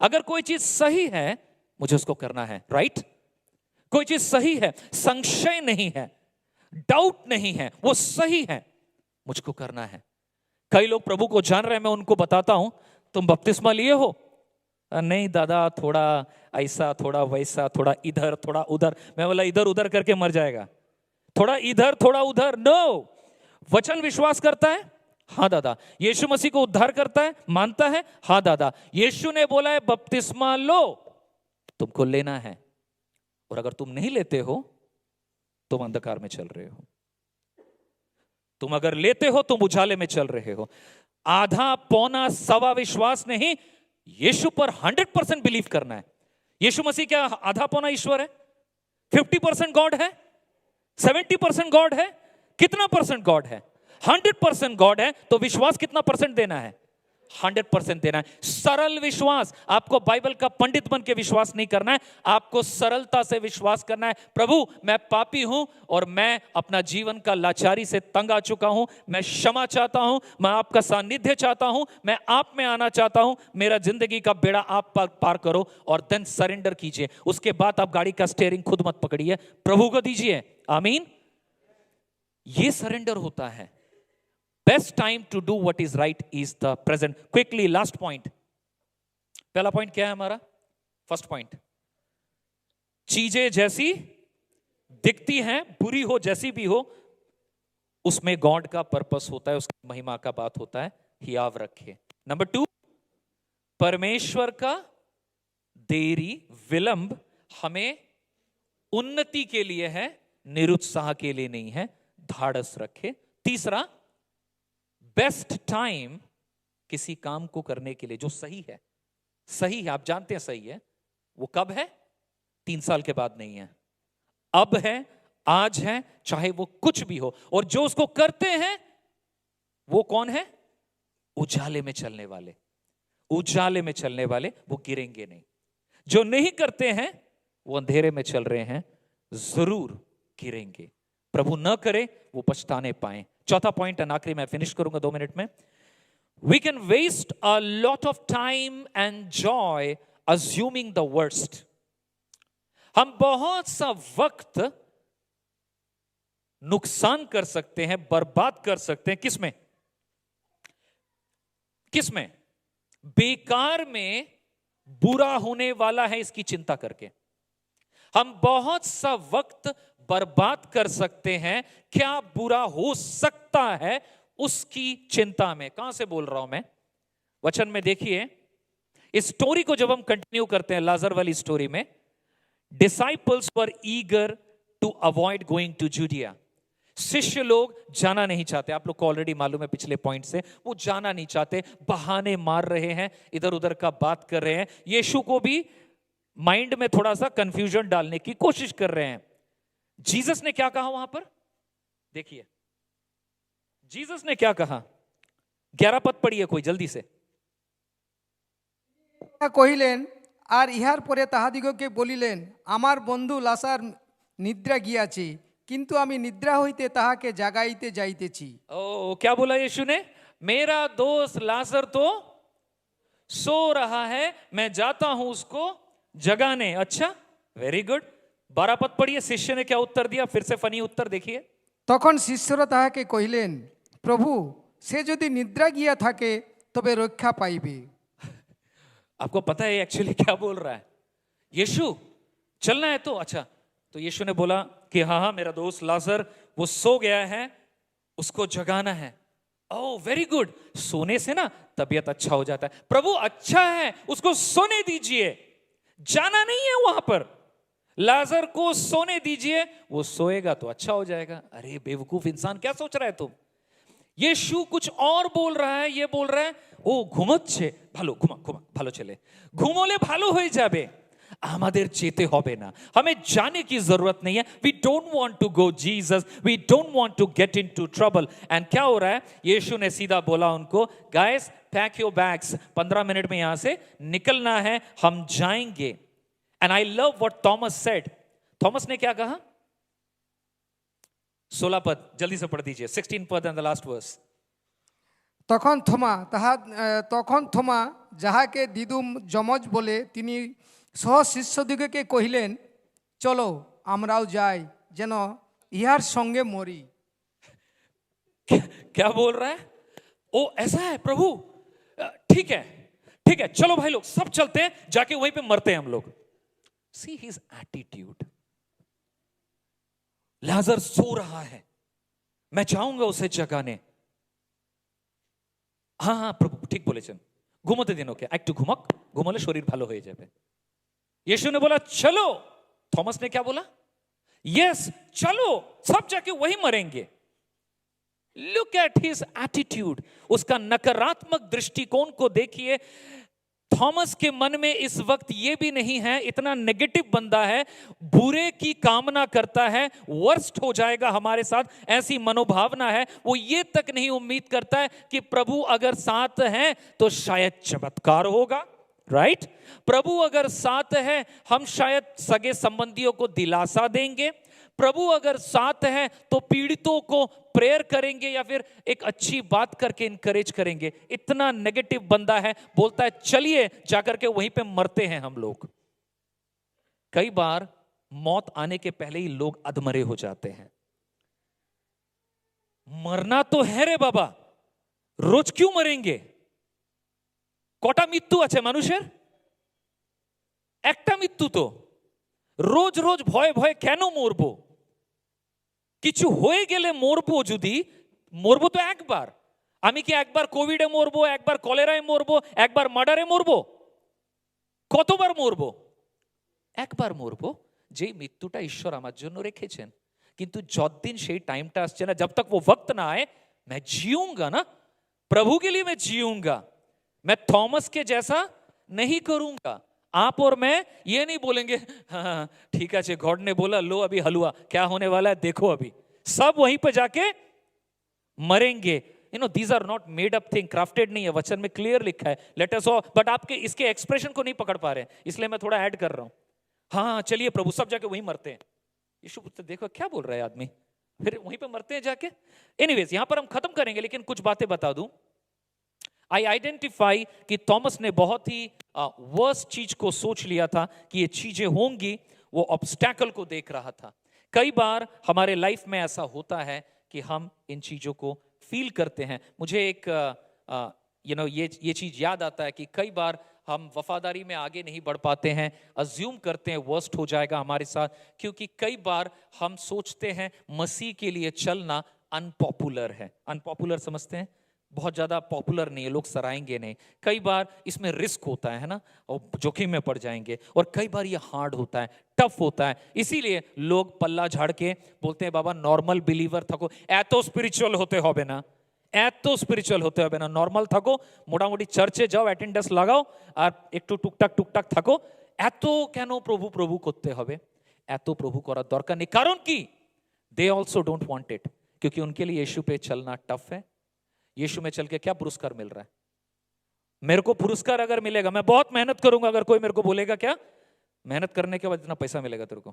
अगर कोई चीज सही है मुझे उसको करना है, राइट? कोई चीज सही है, संशय नहीं है, डाउट नहीं है, वो सही है, मुझको करना है। कई लोग प्रभु को जान रहे हैं, मैं उनको बताता हूं, तुम बपतिस्मा लिए हो? नहीं दादा, थोड़ा ऐसा, थोड़ा वैसा, थोड़ा इधर, थोड़ा उधर। मैं बोला इधर उधर करके मर जाएगा। थोड़ा इधर थोड़ा उधर, नो। वचन विश्वास करता है, हाँ दादा। यीशु मसीह को उद्धार करता है, मानता है, हाँ दादा। यीशु ने बोला है बपतिस्मा लो, तुमको लेना है। और अगर तुम नहीं लेते हो तुम अंधकार में चल रहे हो। तुम अगर लेते हो तुम उजाले में चल रहे हो। आधा पौना सवा विश्वास नहीं, यीशु पर 100% बिलीव करना है। यीशु मसीह क्या आधा पौना ईश्वर है? 50% गॉड है? 70% गॉड है? कितना परसेंट गॉड है? 100% गॉड है। तो विश्वास कितना परसेंट देना है? 100% देना है। सरल विश्वास। आपको बाइबल का पंडित बन के विश्वास नहीं करना है, आपको सरलता से विश्वास करना है। प्रभु मैं पापी हूं और मैं अपना जीवन का लाचारी से तंग आ चुका हूं, मैं क्षमा चाहता हूं, मैं आपका सानिध्य चाहता हूं, मैं आप में आना चाहता हूं, मेरा जिंदगी का बेड़ा आप पार करो। और देन सरेंडर कीजिए। उसके बाद आप गाड़ी का स्टीयरिंग खुद मत पकड़िए, प्रभु को दीजिए। आमीन। ये सरेंडर होता है। Best time to do what is right is the present. Quickly, last point. पहला पॉइंट क्या है हमारा? फर्स्ट पॉइंट, चीजें जैसी दिखती हैं, बुरी हो जैसी भी हो, उसमें गॉड का पर्पस होता है, उसकी महिमा का बात होता है, हियाव रखे। नंबर 2, परमेश्वर का देरी, विलंब हमें उन्नति के लिए है, निरुत्साह के लिए नहीं है। धाड़स रखे। तीसरा, बेस्ट टाइम किसी काम को करने के लिए जो सही है, सही है, आप जानते हैं सही है, वो कब है? 3 साल के बाद नहीं है, अब है, आज है, चाहे वो कुछ भी हो। और जो उसको करते हैं वो कौन है? उजाले में चलने वाले। उजाले में चलने वाले वो गिरेंगे नहीं। जो नहीं करते हैं वो अंधेरे में चल रहे हैं, जरूर गिरेंगे। प्रभु न करे वो पछताने पाए। चौथा पॉइंट एंड आखिरी, मैं फिनिश करूंगा 2 मिनट में। We can waste a lot of time and joy assuming the worst. हम बहुत सा वक्त नुकसान कर सकते हैं, बर्बाद कर सकते हैं। किसमें? किसमें? बेकार में बुरा होने वाला है इसकी चिंता करके। हम बहुत सा वक्त बर्बाद कर सकते हैं, क्या बुरा हो सकता है उसकी चिंता में। कहां से बोल रहा हूं मैं? वचन में देखिए, इस स्टोरी को जब हम कंटिन्यू करते हैं, लाजर वाली स्टोरी में, disciples were eager to avoid going to Judea. शिष्य लोग जाना नहीं चाहते। आप लोग को ऑलरेडी मालूम है पिछले पॉइंट से, वो जाना नहीं चाहते, बहाने मार रहे हैं, इधर उधर का बात कर रहे हैं। यीशु को भी माइंड में थोड़ा सा कंफ्यूजन डालने की कोशिश कर रहे हैं। जीसस ने क्या कहा वहां पर? देखिए जीसस ने क्या कहा। 11 पद पढ़िए कोई जल्दी से। কহিলেন, আর ইহার পরে তাহাদিগকে বলিলেন, আমার বন্ধু লাসার নিদ্রা গিয়াছে, কিন্তু আমি নিদ্রা হইতে তাহাকে জাগাইতে যাইতেছি। ओ क्या बोला यीशु ने? मेरा दोस्त लाजर तो सो रहा है, मैं जाता हूं उसको जगाने। अच्छा, वेरी गुड। 12 पद पढ़िए, शिष्य ने क्या उत्तर दिया? फिर से फनी उत्तर देखिए। তখন শিষ্যরা তাহাকে কহিলেন, প্রভু সে যদি নিদ্রা গিয়া থাকে তবে রক্ষা পাইবে। आपको पता है एक्चुअली क्या बोल रहा है? यीशु चलना है तो अच्छा। तो यीशु ने बोला कि हाँ हाँ, मेरा दोस्त लाजर वो सो गया है, उसको जगाना है। ओह वेरी गुड, सोने से ना तबीयत अच्छा हो जाता है। प्रभु अच्छा है, उसको सोने दीजिए, जाना नहीं है वहां पर, लाजर को सोने दीजिए, वो सोएगा तो अच्छा हो जाएगा। अरे बेवकूफ इंसान, क्या सोच रहा है तुम? यीशु कुछ और बोल रहा है, ये बोल रहा है ও ঘুমোচ্ছে, ভালো ভালো ছেলে, ঘুমোলে ভালো হয়ে যাবে, আমাদের যেতে হবে না, हमें जाने की जरूरत नहीं है। We don't want to go Jesus, we don't want to get into trouble. And क्या हो रहा है, यीशु ने सीधा बोला उनको, guys pack your bags, 15 minute में यहां से निकलना है, हम जाएंगे। And I love what Thomas said. Thomas ने क्या कहा? 16 पद जल्दी से पढ़ दीजिए, 16 पद एंड द लास्ट वर्स। তখন থোমা যাহাকে দিদুম যমজ বলে, তিনি সহশিষ্যদিগকে কহিলেন, চলো আমরাও যাই, যেন ইহার সঙ্গে মরি। क्या बोल रहा है? ओ ऐसा है प्रभु, ठीक है ठीक है, चलो भाई लोग सब चलते हैं, जाके वहीं पे मरते हैं हम लोग। See his attitude. लाजर सो रहा है, मैं जाऊंगा उसे जगाने। हाँ हाँ প্রভু ঠিক বলেছেন, ঘুমোতে দিন ওকে, একটু ঘুমাক, ঘুমালে শরীর ভালো হয়ে যাবে। यीशु ने बोला चलो, थॉमस ने क्या बोला? यस चलो, सब जाके वही मरेंगे। लुक एट हिज एटीट्यूड, उसका नकारात्मक दृष्टिकोण को देखिए। थॉमस के मन में इस वक्त ये भी नहीं है, इतना नेगेटिव बंदा है, बुरे की कामना करता है, वर्स्ट हो जाएगा हमारे साथ, ऐसी मनोभावना है। वो ये तक नहीं उम्मीद करता है कि प्रभु अगर साथ हैं तो शायद चमत्कार होगा, राइट? प्रभु अगर साथ है, हम शायद सगे संबंधियों को दिलासा देंगे, प्रभु अगर साथ है तो पीड़ितों को प्रेयर करेंगे या फिर एक अच्छी बात करके इनकरेज करेंगे। इतना नेगेटिव बंदा है, बोलता है चलिए जाकर के वहीं पे मरते हैं हम लोग। कई बार मौत आने के पहले ही लोग अधमरे हो जाते हैं। मरना तो है रे बाबा, रोज क्यों मरेंगे? কটা মৃত্যু আছে মানুষের? একটা মৃত্যু তো। রোজ রোজ ভয়ে ভয়ে কেন মরবো? কিছু হয়ে গেলে মরবো, যদি মরবো তো একবার। আমি কি একবার কোভিডে মরবো, একবার কলেরায় মরবো, একবার মার্ডারে মরবো? কতবার মরবো? একবার মরবো, যেই মৃত্যুটা ঈশ্বর আমার জন্য রেখেছেন। কিন্তু যতদিন সেই টাইমটা আসছে না, जब तक वो वक्त ना आए, मैं जीऊंगा ना, प्रभु के लिए मैं जीऊंगा। मैं थॉमस के जैसा नहीं करूंगा। आप और मैं ये नहीं बोलेंगे हाँ ठीक है, गॉड ने बोला लो अभी हलवा, क्या होने वाला है देखो, अभी सब वहीं पे जाके मरेंगे। You know these are not made up thing, crafted नहीं है, वचन में क्लियर लिखा है लेट अस ऑल। बट आपके इसके एक्सप्रेशन को नहीं पकड़ पा रहे हैं, इसलिए मैं थोड़ा ऐड कर रहा हूं। हाँ चलिए प्रभु, सब जाके वहीं मरते हैं। यीशु पूछते देखो क्या बोल रहा है आदमी, फिर वहीं पे मरते हैं जाके। एनीवेज यहां पर हम खत्म करेंगे, लेकिन कुछ बातें बता दूं। आई आइडेंटिफाई कि थॉमस ने बहुत ही वर्स्ट चीज को सोच लिया था कि ये चीजें होंगी, वो ऑब्स्टैकल को देख रहा था। कई बार हमारे लाइफ में ऐसा होता है कि हम इन चीजों को फील करते हैं। मुझे एक ये चीज याद आता है कि कई बार हम वफादारी में आगे नहीं बढ़ पाते हैं, अज्यूम करते हैं वर्स्ट हो जाएगा हमारे साथ, क्योंकि कई बार हम सोचते हैं मसीह के लिए चलना अनपॉपुलर है। अनपॉपुलर समझते हैं, बहुत ज्यादा पॉपुलर नहीं है, लोग सराहेंगे नहीं। कई बार इसमें रिस्क होता है ना, और जोखिम में पड़ जाएंगे। और कई बार ये हार्ड होता है, टफ होता है, इसीलिए लोग पल्ला झाड़ के बोलते हैं बाबा नॉर्मल बिलीवर थको, एतो स्पिरिचुअल होते होबे ना, एतो स्पिरिचुअल होते होबे ना, नॉर्मल थको, मोटामोटी चर्चे जाओ, अटेंडेंस लागाओ আর একটু টুকটাক থাকো, এত কেন প্রভু প্রভু করতে হবে? এত প্রভু করার দরকার নেই। কারণ কি? They also don't want it, क्योंकि उनके लिए यीशु पे चलना टफ है। यीशु में चल के क्या पुरस्कार मिल रहा है? मेरे को पुरस्कार अगर मिलेगा, मैं बहुत मेहनत करूंगा, अगर कोई मेरे को बोलेगा क्या मेहनत करने के बाद इतना पैसा मिलेगा तेरे को,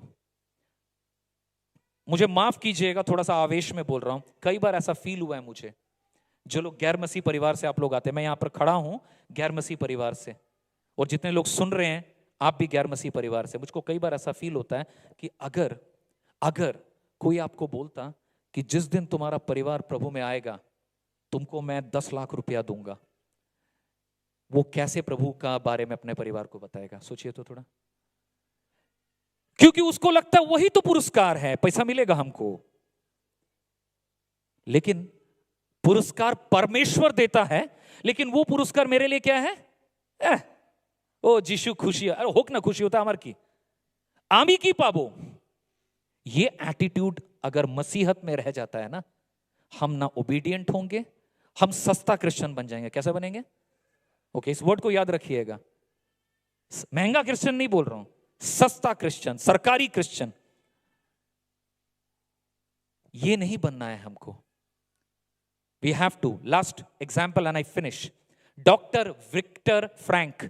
मुझे माफ कीजिएगा, थोड़ा सा आवेश में बोल रहा हूं। कई बार ऐसा फील हुआ है मुझे, जो लोग गैर मसीह परिवार से आप लोग आते हैं, मैं यहां पर खड़ा हूं गैर मसीह परिवार से, और जितने लोग सुन रहे हैं आप भी गैर मसीह परिवार से, मुझको कई बार ऐसा फील होता है कि अगर कोई आपको बोलता कि जिस दिन तुम्हारा परिवार प्रभु में आएगा तुमको मैं 10 लाख रुपया दूंगा, वो कैसे प्रभु का बारे में अपने परिवार को बताएगा? सोचिए तो थोड़ा। क्योंकि उसको लगता है वही तो पुरस्कार है, पैसा मिलेगा हमको। लेकिन पुरस्कार परमेश्वर देता है, लेकिन वो पुरस्कार मेरे लिए क्या है? ओ जीशु खुशी, अरे होक ना खुशी होता हमार की आमी की पाबो। ये एटीट्यूड अगर मसीहत में रह जाता है ना, हम ना ओबीडियंट होंगे, हम सस्ता क्रिश्चियन बन जाएंगे। कैसे बनेंगे? ओके, इस वर्ड को याद रखिएगा। महंगा क्रिश्चियन नहीं बोल रहा हूं, सस्ता क्रिश्चियन, सरकारी क्रिश्चियन। ये नहीं बनना है हमको। We have to. Last example and I finish. Dr. Viktor Frank,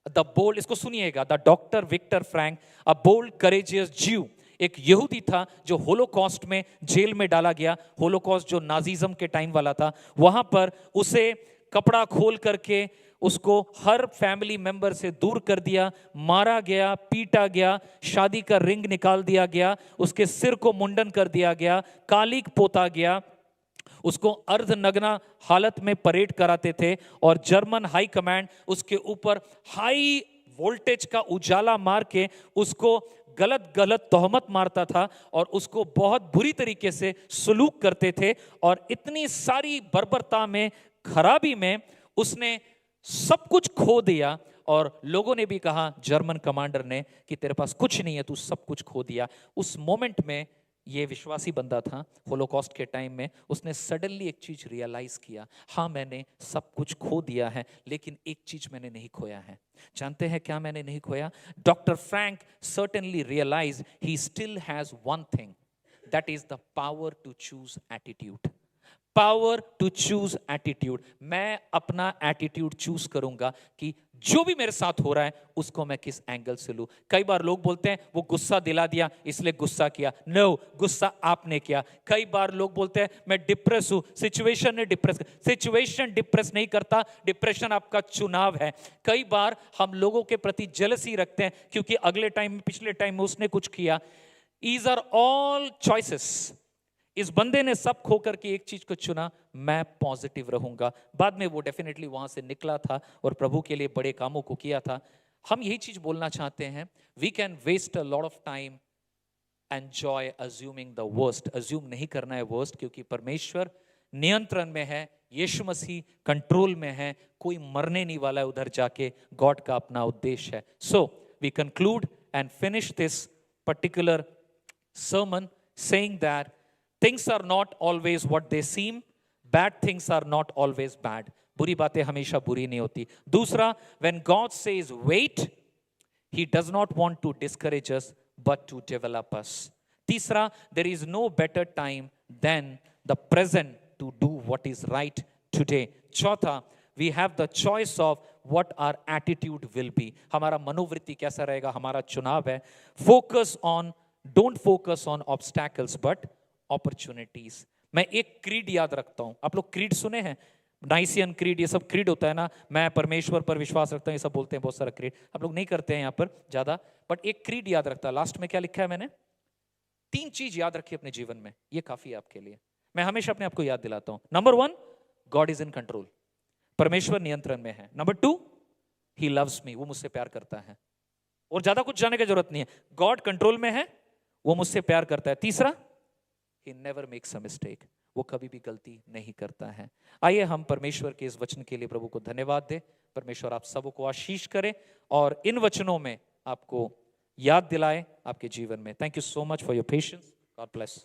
the bold, इसको सुनिएगा, the Dr. Viktor Frank, a bold, courageous Jew, एक यहूदी था जो होलोकॉस्ट में जेल में डाला गया। होलोकॉस्ट जो नाजीज्म के टाइम वाला था, वहां पर उसे कपड़ा खोल करके उसको हर फैमिली मेंबर से दूर कर दिया, मारा गया, पीटा गया, शादी का रिंग निकाल दिया गया, उसके सिर को मुंडन कर दिया गया, कालिक पोता गया, उसको अर्धनग्ना हालत में परेड कराते थे, और जर्मन हाई कमांड उसके ऊपर हाई वोल्टेज का उजाला मार के उसको गलत गलत तोहमत मारता था और उसको बहुत बुरी तरीके से सलूक करते थे। और इतनी सारी बर्बरता में, खराबी में उसने सब कुछ खो दिया, और लोगों ने भी कहा, जर्मन कमांडर ने, कि तेरे पास कुछ नहीं है, तू सब कुछ खो दिया। उस मोमेंट में ये विश्वासी बंदा था होलोकॉस्ट के टाइम में, उसने सडनली एक चीज रियलाइज किया, हाँ मैंने सब कुछ खो दिया है, लेकिन एक चीज मैंने नहीं खोया है। जानते हैं क्या मैंने नहीं खोया? Doctor Frank certainly realize he still has one thing, that is the power to choose attitude. Power to choose attitude. मैं अपना एटीट्यूड चूज करूंगा कि जो भी मेरे साथ हो रहा है उसको मैं किस एंगल से लूं। कई बार लोग बोलते हैं वो गुस्सा दिला दिया इसलिए गुस्सा किया। नो, गुस्सा आपने किया। कई बार लोग बोलते हैं मैं डिप्रेस हूं, सिचुएशन ने डिप्रेस। सिचुएशन डिप्रेस नहीं करता, डिप्रेशन आपका चुनाव है। कई बार हम लोगों के प्रति जेलसी रखते हैं क्योंकि अगले टाइम में, पिछले टाइम में उसने कुछ किया। These are all choices। इस बंदे ने सब खो करके एक चीज को चुना, मैं पॉजिटिव रहूंगा। बाद में वो डेफिनेटली वहां से निकला था और प्रभु के लिए बड़े कामों को किया था। हम यही चीज बोलना चाहते हैं, we can waste a lot of time enjoy assuming the worst. Assume नहीं करना है वर्स्ट, क्योंकि परमेश्वर नियंत्रण में है, यीशु मसीह कंट्रोल में है, कोई मरने नहीं वाला है उधर जाके, गॉड का अपना उद्देश्य है। So we conclude and finish this particular sermon saying that things are not always what they seem, bad things are not always bad। बुरी बातें हमेशा बुरी नहीं होती। दूसरा, when God says wait, he does not want to discourage us but to develop us। तीसरा, there is no better time than the present to do what is right today। चौथा, we have the choice of what our attitude will be। हमारा मनोवृत्ति कैसा रहेगा, हमारा चुनाव है। Focus on, don't focus on obstacles but opportunities। मैं एक क्रीड याद रखता हूं। आप लोग क्रीड सुने हैं? नाइसियन क्रीड, ये सब क्रीड होता है ना, मैं परमेश्वर पर विश्वास रखता हूं, ये सब बोलते हैं बहुत सारा क्रीड। आप लोग नहीं करते हैं यहाँ पर ज्यादा, बट एक क्रीड याद रखता है। लास्ट में क्या लिखा है मैंने? 3 चीज याद रखी अपने जीवन में, ये काफी है आपके लिए। मैं हमेशा अपने आप को याद दिलाता हूं। Number 1, God is in control, परमेश्वर नियंत्रण में है। नंबर 2, ही लव्स मी, वो मुझसे प्यार करता है, और ज्यादा कुछ जानने की जरूरत नहीं है, गॉड कंट्रोल में है, वो मुझसे प्यार करता है। तीसरा, he never makes a mistake, वो कभी भी गलती नहीं करता है। आइए हम परमेश्वर के इस वचन के लिए प्रभु को धन्यवाद दें। परमेश्वर आप सबको आशीष करे और इन वचनों में आपको याद दिलाए आपके जीवन में। Thank you so much for your patience. God bless.